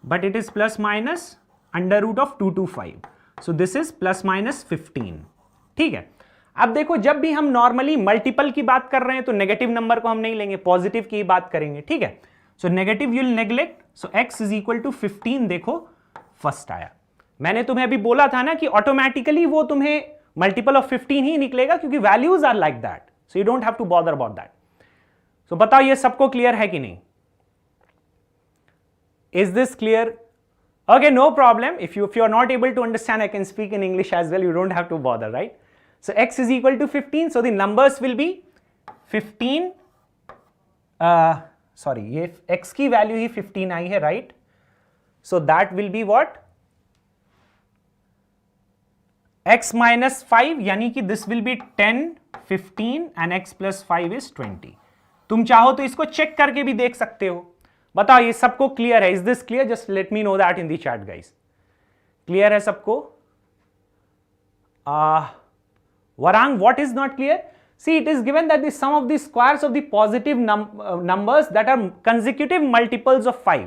but it is plus minus under root of 225, so this is plus minus 15, ठीक है। अब देखो जब भी हम नॉर्मली मल्टीपल की बात कर रहे हैं तो नेगेटिव नंबर को हम नहीं लेंगे, पॉजिटिव की बात करेंगे, ठीक है। So negative you will neglect, so x is equal to 15, देखो फर्स्ट आया। मैंने तुम्हें अभी बोला था ना कि ऑटोमेटिकली वो तुम्हें मल्टीपल ऑफ 15 ही निकलेगा, क्योंकि values are like that, so you don't have to bother about that. So बताओ ये सबको क्लियर है कि नहीं? Is this clear? Okay, no problem. If you are not able to understand, I can speak in English as well. You don't have to bother, right? So x is equal to 15. So the numbers will be 15. Sorry, ये x की value ही 15 आई है, right? So that will be what? x minus 5, यानी कि this will be 10, 15 and x plus 5 is 20. तुम चाहो तो इसको check करके भी देख सकते हो। बताओ ये सबको क्लियर है? Is this clear? Just let me know that in the chat guys. Clear है सबको? Varang, what is not clear? See, it is given that the sum of the squares of the positive numbers that are consecutive multiples of 5.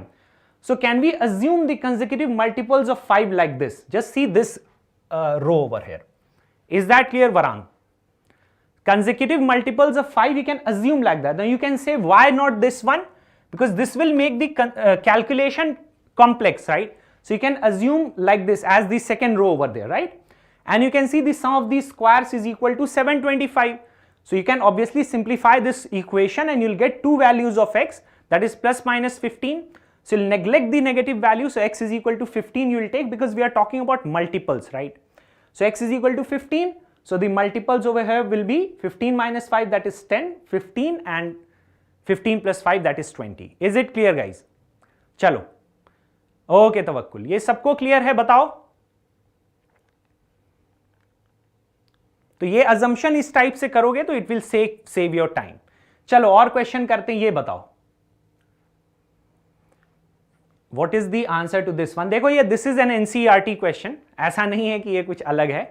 So can we assume the consecutive multiples of 5 like this? Just see this row over here. Is that clear, Varang? Consecutive multiples of 5 you can assume like that. Now you can say why not this one? Because this will make the calculation complex, right? So you can assume like this as the second row over there, right? And you can see the sum of these squares is equal to 725. So you can obviously simplify this equation and you'll get two values of x, that is plus minus 15. So you'll neglect the negative value, so x is equal to 15 you will take, because we are talking about multiples, right? So x is equal to 15, So the multiples over here will be 15 minus 5, that is 10, 15 and 15 plus 5, that is 20. Is it clear guys? चलो okay तवक्कुल, ये सबको clear है बताओ? तो ये assumption इस type से करोगे तो it will save your time. चलो और क्वेश्चन करते हैं, ये बताओ what is the answer to this one. देखो ये this is an NCERT question, ऐसा नहीं है कि ये कुछ अलग है.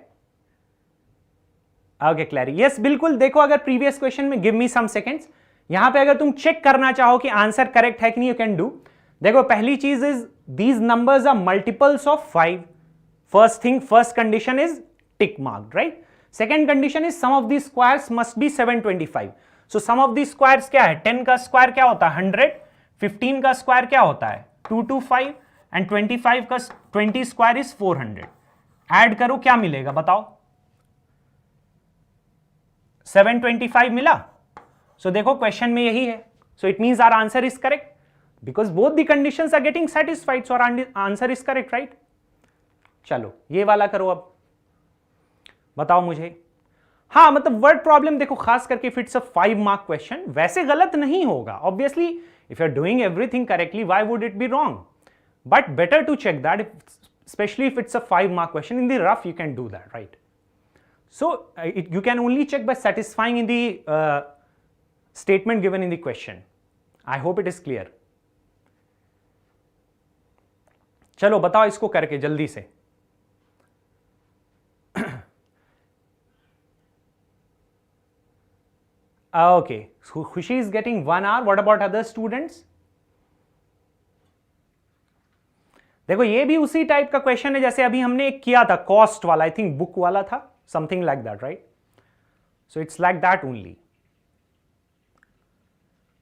ओके क्लैरी, यस बिल्कुल. देखो अगर प्रीवियस क्वेश्चन में, गिव मी सम सेकंड्स, यहां पे अगर तुम चेक करना चाहो कि आंसर करेक्ट है कि नहीं, यू कैन डू. देखो पहली चीज is these numbers are multiples of 5. First thing, first condition is tick marked, right. Second condition is sum of the squares must be 725. So sum of the squares क्या है? 10 का square क्या होता है? 100. 15 का स्क्वायर क्या होता है? 225. एंड 25 का 20 स्क्वायर इज 400. ऐड करो क्या मिलेगा बताओ? 725 मिला. सो देखो क्वेश्चन में यही है. So it means our answer is correct because both the conditions are getting satisfied. So our answer is correct, right. चलो ये वाला करो अब, बताओ मुझे. हाँ मतलब वर्ड प्रॉब्लम देखो, खास करके if it's a 5 mark question, वैसे गलत नहीं होगा obviously. If you are doing everything correctly, why would it be wrong? But better to check that, especially if it's a 5 mark question. In the rough you can do that, right. So you can only check by satisfying in the statement given in the question. I hope it is clear. चलो बताओ इसको करके जल्दी से. Okay, so Khushi is getting 1 hour. What about other students? देखो ये भी उसी टाइप का क्वेश्चन है जैसे अभी हमने एक किया था कॉस्ट वाला, आई थिंक बुक वाला था, something like that, right? So it's like that only.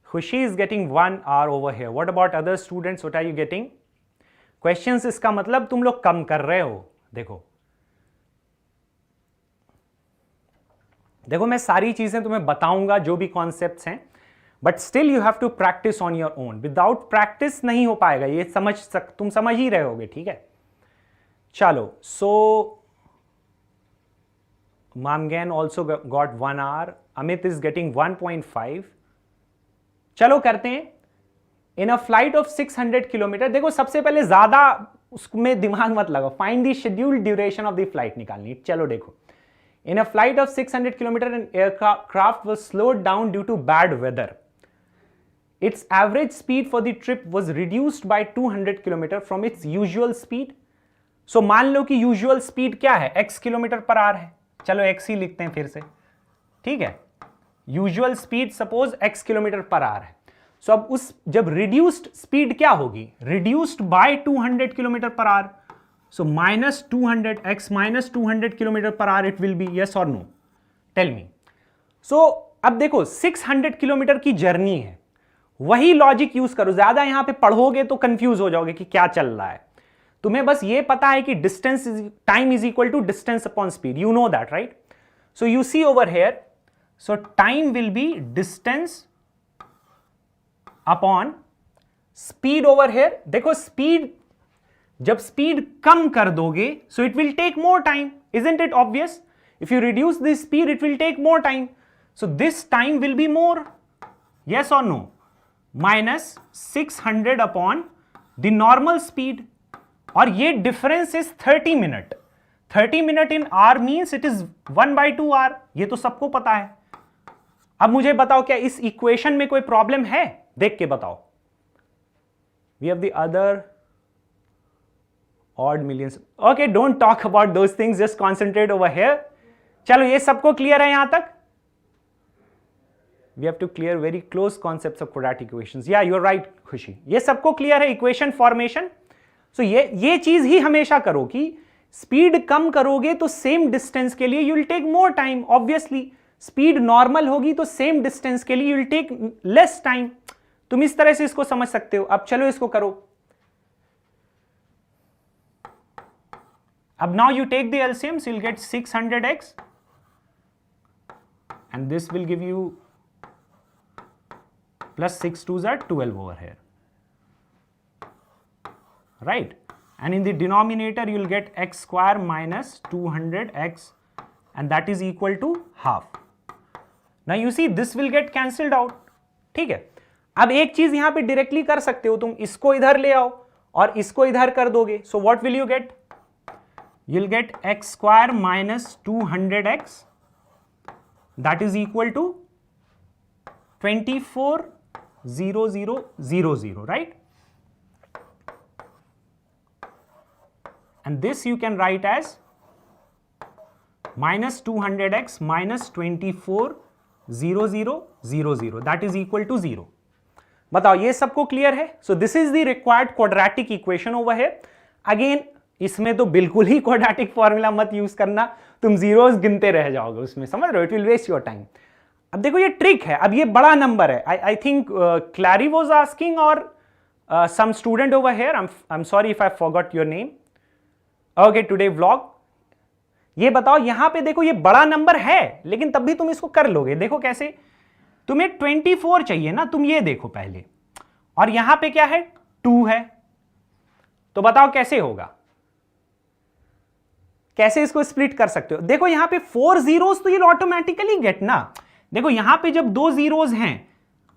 Khushi is getting 1 hour over here. What about other students? What are you getting? Questions इसका मतलब तुम लोग कम कर रहे हो. देखो देखो मैं सारी चीजें तुम्हें बताऊंगा जो भी कॉन्सेप्ट्स हैं, but still you have to practice on your own. Without practice नहीं हो पाएगा ये, तुम समझ ही रहे होगे, ठीक है. चलो सो Mamgan also got 1 hour. Amit is getting 1.5. चलो करते हैं. In a flight of 600 kilometre, देखो सबसे पहले ज्यादा उसमें दिमाग मत लगाओ, find the scheduled duration of the flight निकालनी. चलो देखो, in a flight of 600 kilometer an aircraft was slowed down due to bad weather. Its average speed for the trip was reduced by 200 kilometer from its usual speed. So मान लो कि usual speed क्या है? x kilometre per hour है. चलो x ही लिखते हैं फिर से, ठीक है. Usual speed suppose x kilometre per hour है. सो अब उस जब रिड्यूस्ड स्पीड क्या होगी? Reduced by 200 kilometre per hour. So minus 200 x minus 200 kilometre per hour it will be. Yes और नो? Tell me. सो अब देखो 600 किलोमीटर की जर्नी है, वही लॉजिक यूज करो. ज्यादा यहां पे पढ़ोगे तो कंफ्यूज हो जाओगे कि क्या चल रहा है. तुम्हें बस ये पता है कि distance time is equal to distance upon speed. You know that, right? So you see over here, so time will be distance upon speed over here. देखो स्पीड, जब स्पीड कम कर दोगे so it will take more time. Isn't it obvious? If you reduce the speed it will take more time. So this time will be more. Yes और no? Minus 600 upon the normal speed. और ये difference is 30 minute. 30 minute in hour means it is 1/2 hour. ये तो सबको पता है. अब मुझे बताओ क्या इस इक्वेशन में कोई प्रॉब्लम है? देख के बताओ. We have the other odd millions. Okay, don't talk about those things, just concentrate over here. चलो ये सबको क्लियर है यहां तक? We have to clear very close concepts of quadratic equations. या यू आर राइट खुशी, ये सबको क्लियर है इक्वेशन फॉर्मेशन. सो ये चीज ही हमेशा करो कि स्पीड कम करोगे तो सेम डिस्टेंस के लिए you will take more time. Obviously speed normal होगी तो सेम डिस्टेंस के लिए you will take less time. तुम इस तरह से इसको समझ सकते हो. अब चलो इसको करो. अब now you take the LCM, so you will get 600x and this will give you plus 6 2s are 12 over here, right? And in the denominator you will get x square minus 200x and that is equal to half. Now you see this will get cancelled out. ठीक है, अब एक चीज यहां पे directly कर सकते हो, तुम इसको इधर ले आओ और इसको इधर कर दोगे. सो what will you gate? you'll get x square minus 200x, that is equal to 24,00,00, right? And this you can write as minus 200x minus 24,00,00, that is equal to 0. बताओ ये सबको क्लियर है? सो this is the required quadratic equation over here. Again इसमें तो बिल्कुल ही quadratic formula मत use करना, तुम जीरोस गिनते रह जाओगे उसमें, समझ रहे हो? It will waste your time. अब देखो ये ट्रिक है, अब ये बड़ा नंबर है. I think Clary was asking or some student over here, I am sorry if I forgot your name. Okay, today vlog. ये बताओ यहां पे देखो ये बड़ा नंबर है लेकिन तब भी तुम इसको कर लोगे. देखो कैसे, तुम्हें 24 चाहिए ना, तुम ये देखो पहले, और यहां पे क्या है 2 है, तो बताओ कैसे होगा, कैसे इसको स्प्लिट कर सकते हो? देखो यहां पे 4 जीरोस तो ये ऑटोमेटिकली गेट ना. देखो यहां पे जब 2 जीरोस हैं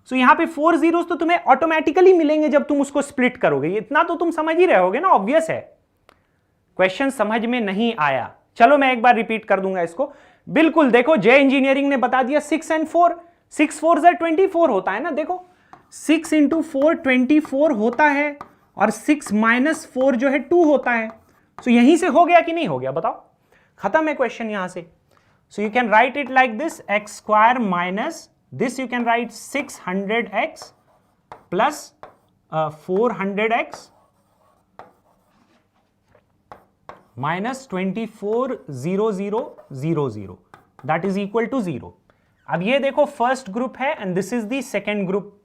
तो यहां पे 4 जीरोस तो तुम्हें ऑटोमेटिकली मिलेंगे जब तुम उसको स्प्लिट करोगे. इतना तो तुम समझ ही रहे होगे ना, ऑब्वियस है. क्वेश्चन समझ में नहीं आया, चलो मैं एक बार रिपीट कर दूंगा इसको. बिल्कुल देखो, जे इंजीनियरिंग ने बता दिया 6 and 4, 6 4 24 होता है ना. देखो 6 into 4 24 होता है और 6 minus 4 जो है 2 होता है. सो यहीं से हो गया कि नहीं हो गया? बताओ, खत्म है क्वेश्चन यहां से. So you can write it like this, x square minus this, you can write 600x plus 400x minus 24,00,00, that is equal to 0. अब ये देखो फर्स्ट ग्रुप है and this is the second group.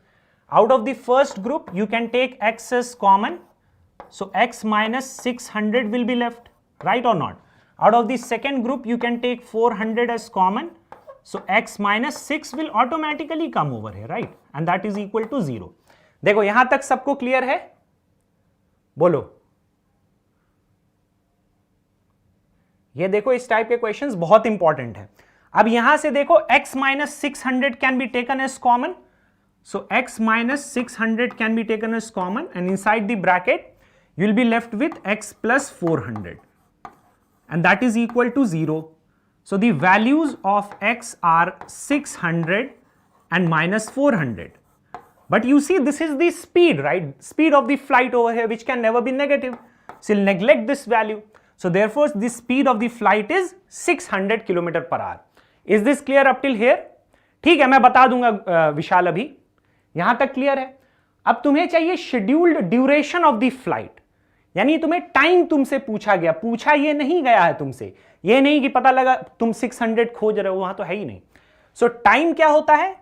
Out of the first group you can take x as common. So x minus 600 will be left, right or not? Out of the second group you can take 400 as common. So x minus 6 will automatically come over here, right? And that is equal to 0. देखो यहां तक सबको clear है? बोलो. ये देखो इस type के क्वेश्चंस बहुत इंपॉर्टेंट है. अब यहां से देखो x minus 600 can be taken as common. So x minus 600 can be taken as common and inside the bracket you will be left with x plus 400 and that is equal to 0. So the values of x are 600 and minus 400. But you see this is the speed, right? Speed of the flight over here, which can never be negative. So you'll neglect this value. So therefore the speed of the flight is 600 km per hour. Is this clear up till here? ठीक है, मैं बता दूंगा विशाल. अभी यहां तक clear है. अब तुम्हें चाहिए scheduled duration of the flight, यानी तुम्हें टाइम तुमसे पूछा गया. पूछा ये नहीं गया है तुमसे, ये नहीं कि पता लगा तुम 600 खोज रहे हो, वहां तो है ही नहीं. सो टाइम क्या होता है?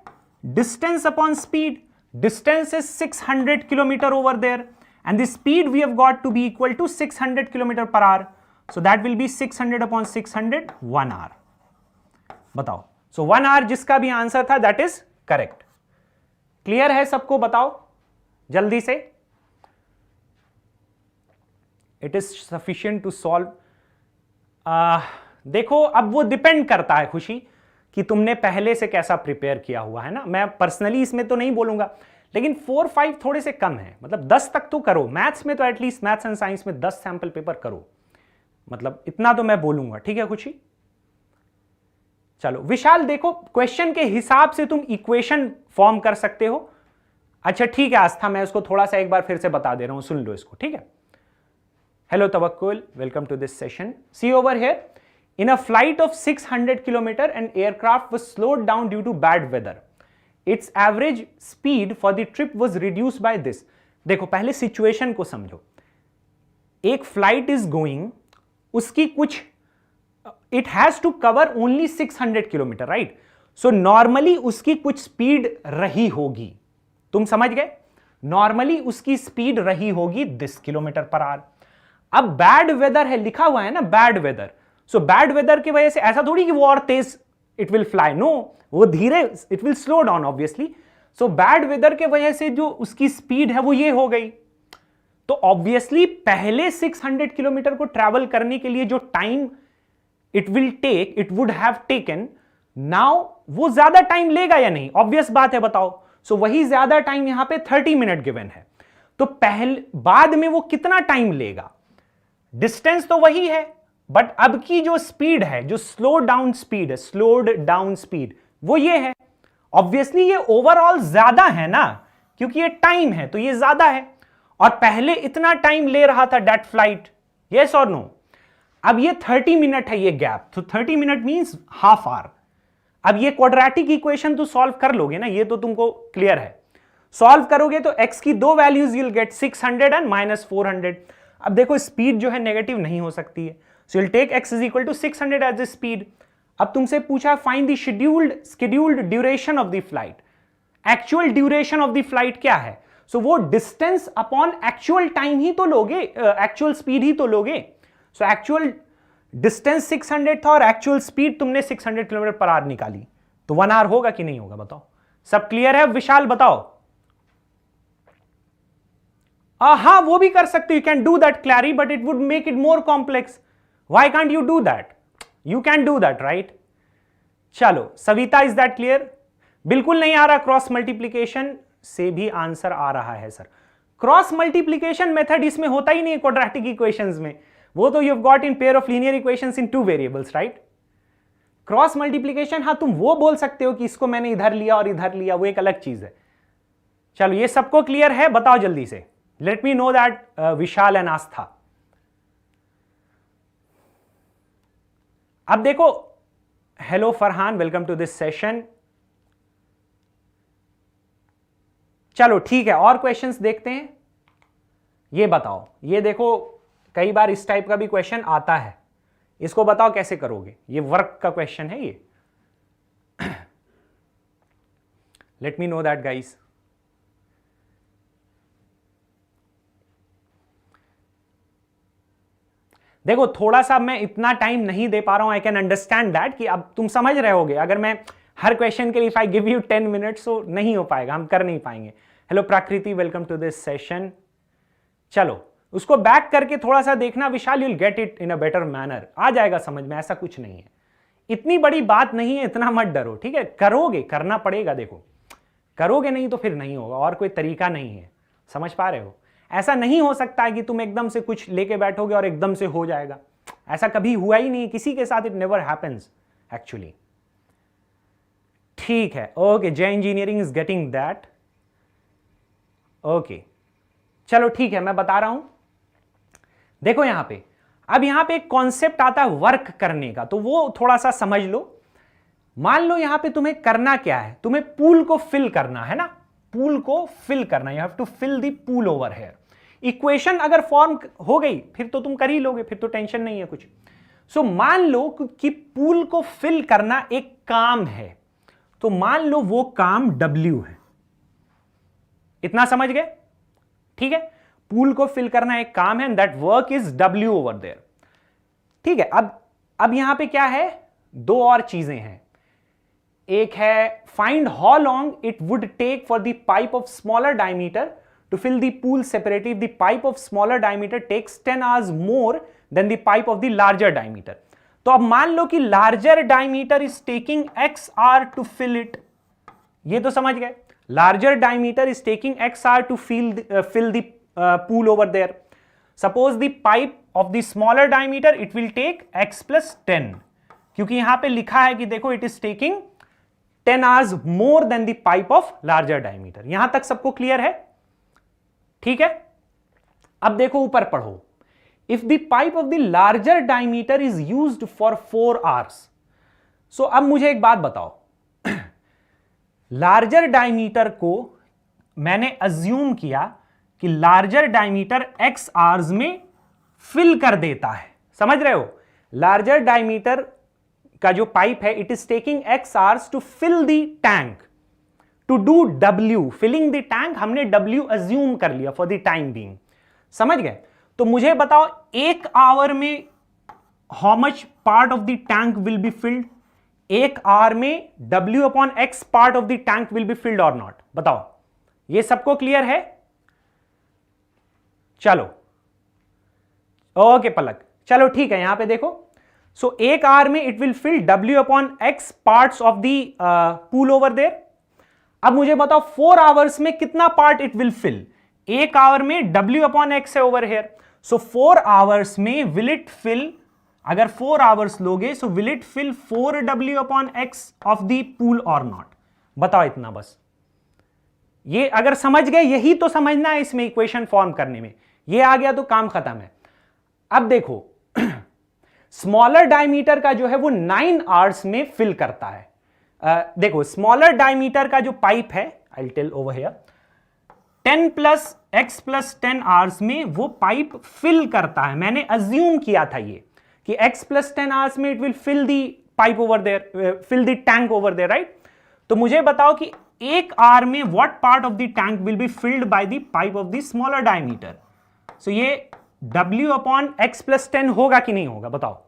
Distance upon speed. Distance is 600 kilometre over there and the speed we have got to be equal to 600 kilometre per hour. So that will be 600 upon 600, 1 hour. बताओ, सो 1 आवर जिसका भी आंसर था that is correct. Clear है सबको? बताओ जल्दी से. It is sufficient to solve. देखो अब वो डिपेंड करता है खुशी कि तुमने पहले से कैसा प्रिपेयर किया हुआ है ना. मैं पर्सनली इसमें तो नहीं बोलूंगा, लेकिन 4 5 थोड़े से कम है. मतलब 10 तक तो करो. मैथ्स में तो एटलीस्ट मैथ्स एंड साइंस में 10 सैंपल पेपर करो, मतलब इतना तो मैं बोलूंगा. ठीक है खुशी? चलो विशाल, देखो क्वेश्चन के हिसाब से तुम इक्वेशन फॉर्म कर सकते हो. अच्छा ठीक है आस्था, मैं उसको थोड़ा सा एक बार फिर से बता दे रहा हूं, सुन लो इसको. ठीक है. Hello Tawakkul, welcome to this session. See over here, in a flight of 600 km, an aircraft was slowed down due to bad weather. Its average speed for the trip was reduced by this. देखो पहले situation को समझो. एक flight is going, उसकी कुछ, it has to cover only 600 kilometre, right? So normally उसकी कुछ speed रही होगी. तुम समझ गए? नॉर्मली उसकी स्पीड रही होगी 10 किलोमीटर पर आवर. अब बैड वेदर है, लिखा हुआ है ना bad weather. So bad weather की वजह से ऐसा थोड़ी कि वो और तेज इट विल फ्लाई, नो, वो धीरे, it will slow down obviously. So bad weather के वजह से जो उसकी स्पीड है वो ये हो गई. तो ऑब्वियसली पहले 600 किलोमीटर को ट्रैवल करने के लिए जो time it would have taken, now वो ज्यादा टाइम लेगा या नहीं? ऑब्वियस बात है, बताओ। सो वही ज्यादा टाइम यहां पे 30 मिनट गिवन है, तो पहले बाद में वो कितना टाइम लेगा? डिस्टेंस तो वही है, बट अब की जो स्पीड है, जो स्लोड डाउन स्पीड, वो ये है। ऑब्वियसली ये ओवरऑल ज्यादा है ना, क्योंकि ये टाइम है तो ये ज्यादा है, और पहले इतना टाइम ले रहा था दैट फ्लाइट, यस और नो? अब ये 30 मिनट है ये गैप, तो 30 मिनट मींस हाफ आवर। अब ये क्वाड्रेटिक इक्वेशन तो सॉल्व कर लोगे ना, ये तो तुमको क्लियर है। सॉल्व करोगे तो x की दो वैल्यूज यूल गेट 600 एंड -400। अब देखो स्पीड जो है नेगेटिव नहीं हो सकती है, so you'll take x is equal to 600 as the speed. अब तुमसे पूछा find the scheduled duration of the flight. Actual duration of the flight क्या है? सो वो डिस्टेंस अपॉन एक्चुअल टाइम ही तो लोगे, एक्चुअल स्पीड ही तो लोगे। सो एक्चुअल डिस्टेंस 600 था और एक्चुअल स्पीड तुमने 600 किलोमीटर पर आवर निकाली, तो 1 आवर होगा कि नहीं होगा? बताओ। सब क्लियर है? विशाल बताओ। हाँ, वो भी कर सकते हो, you can do that क्लैरी, but it would make it more complex. Why can't you do that? You can do that, right? चलो सविता, इज दैट क्लियर? बिल्कुल नहीं आ रहा? क्रॉस मल्टीप्लीकेशन से भी आंसर आ रहा है सर। क्रॉस मल्टीप्लीकेशन मेथड इसमें होता ही नहीं है क्वाड्रेटिक इक्वेशंस में, वो तो you have got in pair of linear equations in 2 variables, right? Cross multiplication, हाँ तुम वो बोल सकते हो कि इसको मैंने इधर लिया और इधर लिया, वो एक अलग चीज है। चलो ये सबको क्लियर है? बताओ जल्दी से, let me know that Vishal and Aastha. अब देखो, hello Farhan, welcome to this session. चलो ठीक है, और क्वेश्चंस देखते हैं। ये बताओ, ये देखो कई बार इस टाइप का भी क्वेश्चन आता है, इसको बताओ कैसे करोगे? ये वर्क का क्वेश्चन है ये। Late me know that guys. देखो थोड़ा सा मैं इतना टाइम नहीं दे पा रहा हूं, आई कैन अंडरस्टैंड दैट, कि अब तुम समझ रहे होगे अगर मैं हर क्वेश्चन के लिए if I give you 10 minutes तो नहीं हो पाएगा, हम कर नहीं पाएंगे। हेलो प्रकृति, वेलकम टू दिस सेशन। चलो उसको बैक करके थोड़ा सा देखना Vishal, you'll get it in a better manner, आ जाएगा समझ में, ऐसा कुछ नहीं है, इतनी बड़ी बात नहीं है, इतना मत डरो, ठीक है? करोगे, करना पड़ेगा, देखो करोगे नहीं तो फिर नहीं होगा, और कोई तरीका नहीं है, समझ पा रहे हो? ऐसा नहीं हो सकता है कि तुम एकदम से कुछ लेके बैठोगे और एकदम से हो जाएगा, ऐसा कभी हुआ ही नहीं किसी के साथ, इट नेवर हैपेंस एक्चुअली। ठीक है, ओके, जय engineering is getting that, okay चलो ठीक है, मैं बता रहा हूं। देखो यहां पे, अब यहां पे एक कॉन्सेप्ट आता है वर्क करने का, तो वो थोड़ा सा समझ लो। मान लो यहां पे तुम्हें करना क्या है, तुम्हें पूल को फिल करना है ना, पूल को फिल करना, you have to fill the pool over here. Equation अगर फॉर्म हो गई फिर तो तुम कर ही लोगे, फिर तो टेंशन नहीं है कुछ। सो मान लो कि पूल को फिल करना एक काम है, तो मान लो वो काम W है, इतना समझ गए? ठीक है, पूल को फिल करना एक काम है, that work is W over there. ठीक है, अब यहां पे क्या है, दो और चीजें हैं। एक है find how long it would take for the pipe of smaller diameter to fill the pool separately if the pipe of smaller diameter takes 10 hours more than the pipe of the larger diameter। तो अब मान लो कि larger diameter is taking x hour to fill it, ये तो समझ गए, larger diameter is taking x hour to fill the pool over there। Suppose the pipe of the smaller diameter it will take x plus 10, क्योंकि यहां पे लिखा है कि देखो it is taking 10 hours more than the pipe of larger diameter। यहां तक सबको क्लियर है? ठीक है, अब देखो ऊपर पढ़ो, if the pipe of the larger diameter is used for 4 hours। सो अब मुझे एक बात बताओ, लार्जर डायमीटर को मैंने अज्यूम किया कि लार्जर डायमीटर x hours में फिल कर देता है, समझ रहे हो? लार्जर डायमीटर का जो पाइप है, it is taking x hours to fill the tank, to do W, filling the tank, हमने W अज्यूम कर लिया फॉर द टाइम बीइंग, समझ गए? तो मुझे बताओ 1 आवर में how much part of the tank will be filled? 1 hour में W upon X part of the tank will be filled or not? बताओ, ये सबको क्लियर है? चलो ओके पलक, चलो ठीक है, यहां पे देखो, सो एक आवर में it will fill W upon x parts of the pool over there. अब मुझे बताओ 4 आवर्स में कितना पार्ट इट विल फिल। एक आवर में W अपॉन x है ओवर हेयर, सो 4 आवर्स में विल इट फिल, अगर 4 आवर्स लोगे so will it fill 4W upon x of the pool or not. बताओ इतना बस। ये अगर समझ गए, यही तो समझना है इसमें इक्वेशन फॉर्म करने में, ये आ गया तो काम खत्म है। अब देखो स्मॉलर डायमीटर का जो है वो 9 आवर्स में फिल करता है। देखो स्मॉलर डायमीटर का जो पाइप है, I tell over here, 10 plus x plus 10 hours में वो पाइप फिल करता है। मैंने अज्यूम किया था ये कि x प्लस 10 आवर्स में it will fill the pipe over there, fill the tank over there, right. तो मुझे बताओ कि एक आवर में what part of the tank will be filled by the pipe of the smaller diameter. So ये W upon x plus 10 होगा कि नहीं होगा बताओ।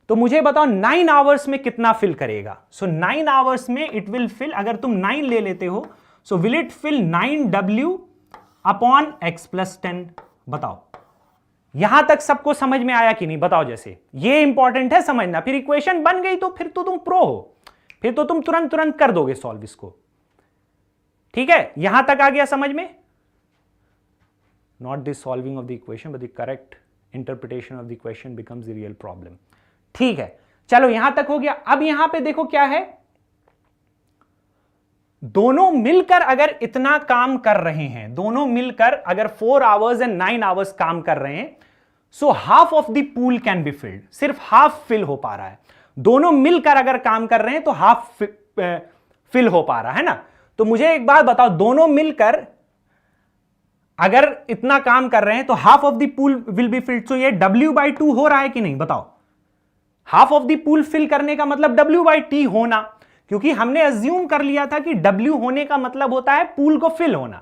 तो मुझे बताओ 9 आवर्स में कितना फिल करेगा। सो 9 आवर्स में इट विल फिल, अगर तुम 9 ले लेते हो so will it fill 9W upon x plus 10। बताओ यहां तक सबको समझ में आया कि नहीं बताओ। जैसे ये इंपॉर्टेंट है समझना, फिर इक्वेशन बन गई तो फिर तो तुम प्रो हो, फिर तो तुम तुरंत तुरंत कर दोगे सॉल्व इसको। ठीक है, यहां तक आ गया समझ में। Not the solving of the equation but the correct interpretation of the question becomes the real problem. ठीक है, चलो यहां तक हो गया। अब यहां पे देखो क्या है, दोनों मिलकर अगर इतना काम कर रहे हैं, दोनों मिलकर अगर 4 आवर्स एंड 9 आवर्स काम कर रहे हैं, so half of the pool can be filled. सिर्फ हाफ फिल हो पा रहा है। दोनों मिलकर अगर काम कर रहे हैं तो हाफ फिल हो पा रहा है ना। तो मुझे एक बात बताओ, दोनों मिलकर अगर इतना काम कर रहे हैं तो half of the pool will be filled. So ये W/2 हो रहा है कि नहीं बताओ। Half of the pool fill करने का मतलब W/T होना, क्योंकि हमने अज्यूम कर लिया था कि W होने का मतलब होता है पूल को फिल होना।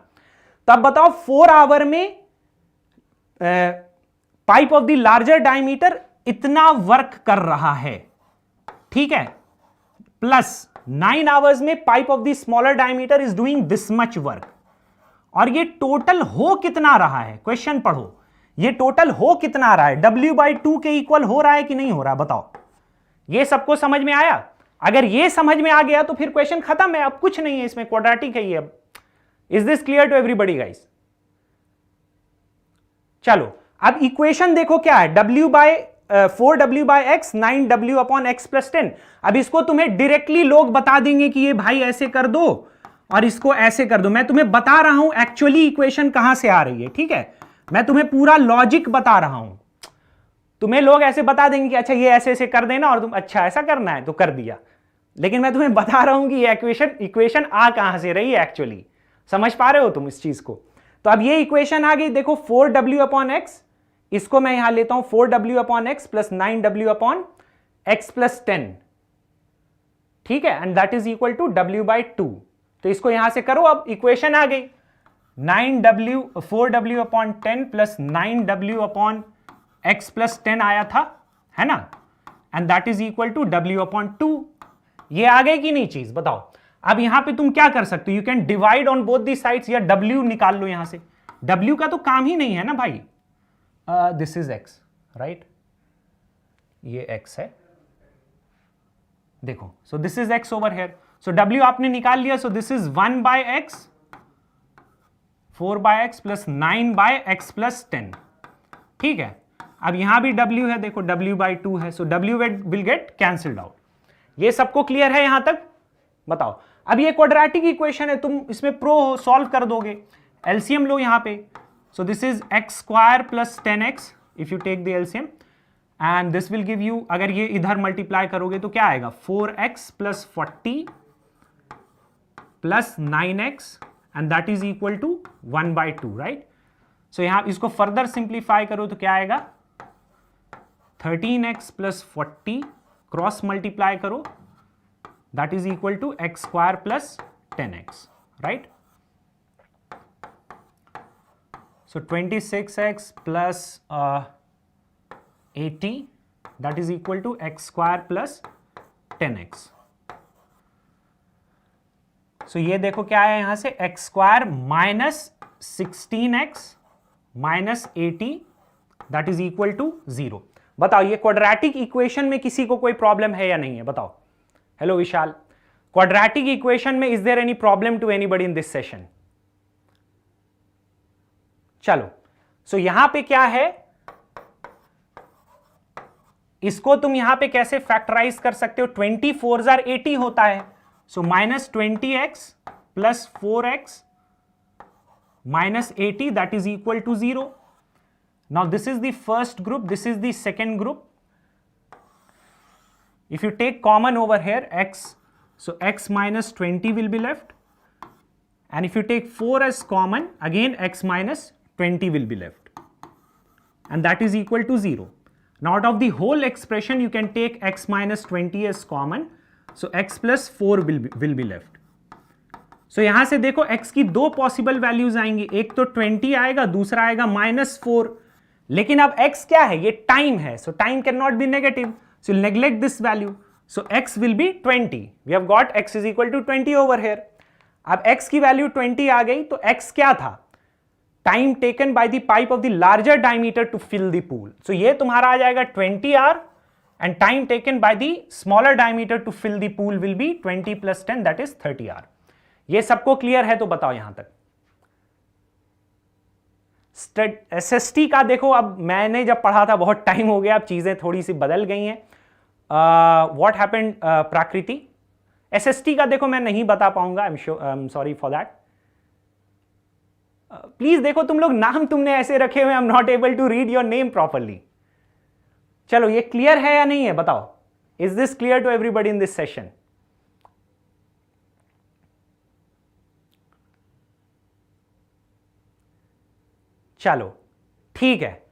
तो अब बताओ 4 आवर में pipe of the larger diameter इतना वर्क कर रहा है, ठीक है, प्लस 9 आवर्स में pipe of the smaller diameter is doing this much work. और ये टोटल हो कितना रहा है, क्वेश्चन पढ़ो, ये टोटल हो कितना रहा है, W/2 के इक्वल हो रहा है कि नहीं हो रहा बताओ। ये सबको समझ में आया। अगर ये समझ में आ गया तो फिर क्वेश्चन खत्म है, अब कुछ नहीं है इसमें, क्वाड्रेटिक है ये। अब is this clear to everybody guys. चलो अब इक्वेशन देखो क्या है, 4W/x 9W upon x plus 10। अब इसको तुम्हें डायरेक्टली लोग बता देंगे कि ये भाई ऐसे कर दो और इसको ऐसे कर दो। मैं तुम्हें बता रहा हूं एक्चुअली इक्वेशन कहां से आ रही है, ठीक है, मैं तुम्हें पूरा लॉजिक बता रहा हूं। तुम्हें लोग ऐसे बता देंगे कि अच्छा ये ऐसे ऐसे कर देना और तुम अच्छा ऐसा करना है तो कर दिया, लेकिन मैं तुम्हें बता रहा हूं कि ये इक्वेशन आ कहां से रही है एक्चुअली। समझ पा रहे हो तुम इस चीज को। तो अब ये इक्वेशन आ गई, देखो 4W अपॉन एक्स, इसको मैं यहां लेता हूं 4W upon x plus 9W upon x plus 10, ठीक है, and that is equal to W/2। तो इसको यहां से करो, अब इक्वेशन आ गई 4W upon 10 plus 9W upon x plus 10 आया था, है ना, and that is equal to W/2। ये आ गई कि नहीं चीज बताओ। अब यहां पे तुम क्या कर सकते हो, you can divide on both the sides, या W निकाल लो यहां से। W का तो काम ही नहीं है ना भाई, दिस इज x, राइट, ये x है, देखो, सो this is x over here, so W आपने निकाल लिया, सो this is 1/x 4/x plus 9/x plus 10, ठीक है। अब यहां भी W है, देखो W/2 है, सो W will get cancelled out. ये सबको क्लियर है यहां तक बताओ। अब ये क्वाड्रेटिक इक्वेशन है, तुम इसमें प्रो हो, सॉल्व कर दोगे, एलसीएम लो यहां पे। So this is x square plus 10x if you take the LCM, and this will give you, अगर ये इधर मल्टीप्लाई करोगे तो क्या आएगा, 4x plus 40 plus 9x and that is equal to 1/2, right. So यहां इसको फर्दर सिंप्लीफाई करो तो क्या आएगा, 13x प्लस 40 क्रॉस मल्टीप्लाई करो, that is equal to x square plus 10x, right. So 26x plus 80 that is equal to x square plus 10x। So ये देखो क्या है यहां से, x square minus 16x minus 80 that is equal to 0। बताओ ये quadratic equation में किसी को कोई प्रॉब्लम है या नहीं है, बताओ। हेलो विशाल, क्वाड्रेटिक इक्वेशन में is there any problem to anybody in this session? चलो, सो यहां पे क्या है, इसको तुम यहां पे कैसे फैक्टराइज कर सकते हो? 24 80 होता है, सो -20x plus 4x minus 80, that is equal to 0. Now this is the first group, this is the second group. If you take common over here x, so x minus 20 will be left, and if you take 4 as common, again x minus 20 will be left, and that is equal to 0. Now out of the whole expression you can take x minus 20 as common, so x plus 4 will be left. So यहां से देखो x की दो possible values आएंगी, एक तो 20 आएगा, दूसरा आएगा -4, लेकिन अब x क्या है, ये टाइम है, so time can not be negative, so neglect this value, so x will be 20. We have got x is equal to 20 over here. अब x की वैल्यू 20 आ गई, तो x क्या था, time taken by the pipe of the larger diameter to fill the pool. So ये तुम्हारा आ जाएगा 20 hour, and time taken by the smaller diameter to fill the pool will be 20 + 10, that is 30 hour. ये सबको clear है तो बताओ यहां तक. SST का देखो, अब मैंने जब पढ़ा था बहुत टाइम हो गया, अब चीजें थोड़ी सी बदल गई हैं. What happened Prakriti? SST का देखो मैं नहीं बता पाऊंगा, I am sorry for that. Please देखो, तुम लोग नाम तुमने ऐसे रखे हुए, I am not able to read your name properly. चलो ये क्लियर है या नहीं है, बताओ. Is this clear to everybody in this session? चलो ठीक है,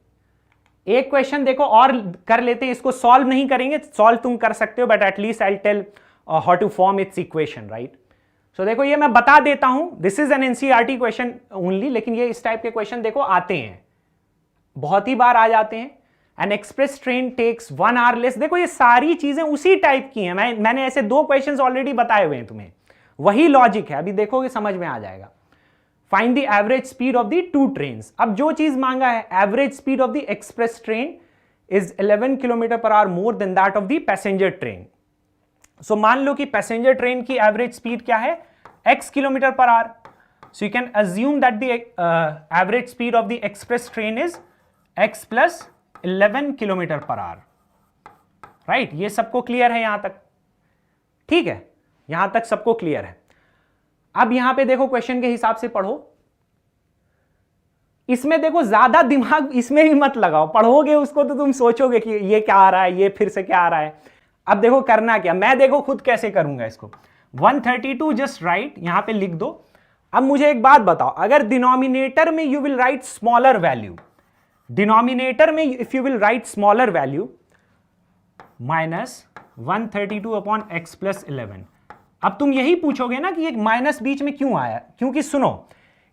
एक क्वेश्चन देखो और कर लेते हैं, इसको सॉल्व नहीं करेंगे, सॉल्व तुम कर सकते हो, but at least I tell how to form its equation, right. So देखो ये मैं बता देता हूं, this is an NCERT question only, लेकिन ये इस टाइप के क्वेश्चन देखो आते हैं, बहुत ही बार आ जाते हैं. An express train takes 1 hour less. देखो ये सारी चीजें उसी टाइप की हैं, मैंने ऐसे 2 क्वेश्चंस ऑलरेडी बताए हुए हैं तुम्हें, वही लॉजिक है, अभी देखोगे समझ में आ जाएगा. Find the average speed of the 2 trains. अब जो चीज मांगा है, average speed of the express train is 11 km/h more than that of the passenger train. So मान लो कि passenger train की average speed क्या है, x km/h. So you can assume that the average speed of the express train is x plus 11 km/h. Right? ये सबको clear है यहां तक? ठीक है, यहां तक सबको क्लियर है. अब यहां पे देखो क्वेश्चन के हिसाब से पढ़ो, इसमें देखो ज्यादा दिमाग इसमें भी मत लगाओ, पढ़ोगे उसको तो तुम सोचोगे कि ये क्या आ रहा है, ये फिर से क्या आ रहा है. अब देखो करना क्या, मैं देखो खुद कैसे करूंगा इसको. 132 जस्ट राइट, यहां पे लिख दो. अब मुझे एक बात बताओ, अगर डिनोमिनेटर में you will write smaller value, denominator में if you will write smaller value -132/x + 11. अब तुम यही पूछोगे ना कि ये माइनस बीच में क्यों आया, क्योंकि सुनो,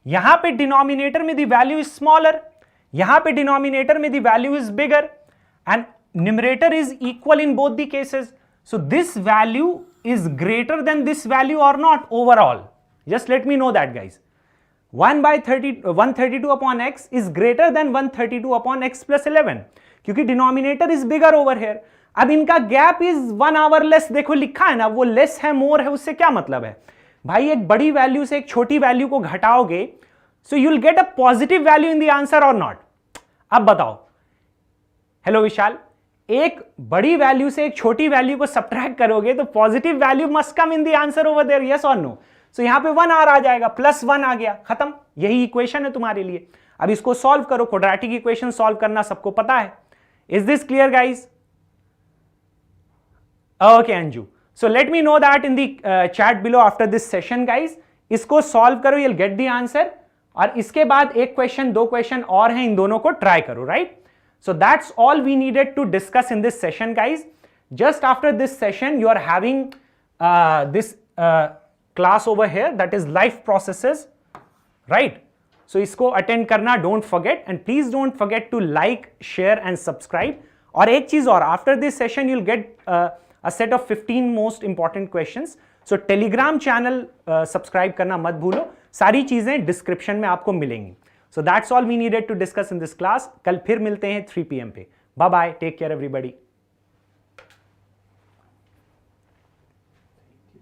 यहां पे डिनोमिनेटर में द वैल्यू इज स्मॉलर, यहां पे डिनोमिनेटर में the value is bigger, and numerator is equal in both the cases. So this value is greater than this value or not overall. Just let me know that guys. 132/x is greater than 132/x + 11, क्योंकि denominator is bigger over here. अब इनका gap is 1 hour less, देखो लिखा है ना, वो less है मोर है, उससे क्या मतलब है भाई, एक बड़ी वैल्यू से एक छोटी वैल्यू को घटाओगे, so you will get a positive value in the answer or not. अब बताओ, हेलो विशाल, एक बड़ी वैल्यू से एक छोटी वैल्यू को सब्ट्रैक्ट करोगे तो positive value must come in the answer over there, yes और नो. सो यहां पे 1 hour आ जाएगा, +1 आ गया, खत्म. यही इक्वेशन है तुम्हारे लिए. अब इसको सॉल्व करो, क्वाड्रेटिक इक्वेशन सॉल्व करना सबको पता है. Is this clear guys? Okay, Anju. So let me know that in the chat below after this session, guys. इसको solve करो, you'll get the answer. और इसके बाद एक क्वेश्चन, 2 क्वेश्चन और हैं, इन दोनों को ट्राई करो, right? So that's all we needed to discuss in this session, guys. Just after this session, you are having this class over here, that is life processes, right? So इसको attend करना, don't forget, and please don't forget to like, share and subscribe. और एक चीज और, after this session, you'll get a set of 15 most important questions. So Telegram channel subscribe करना मत भूलो, सारी चीजें डिस्क्रिप्शन में आपको मिलेंगी. So that's all we needed to discuss in this class. कल फिर मिलते हैं 3 PM पे. Bye bye, take care everybody.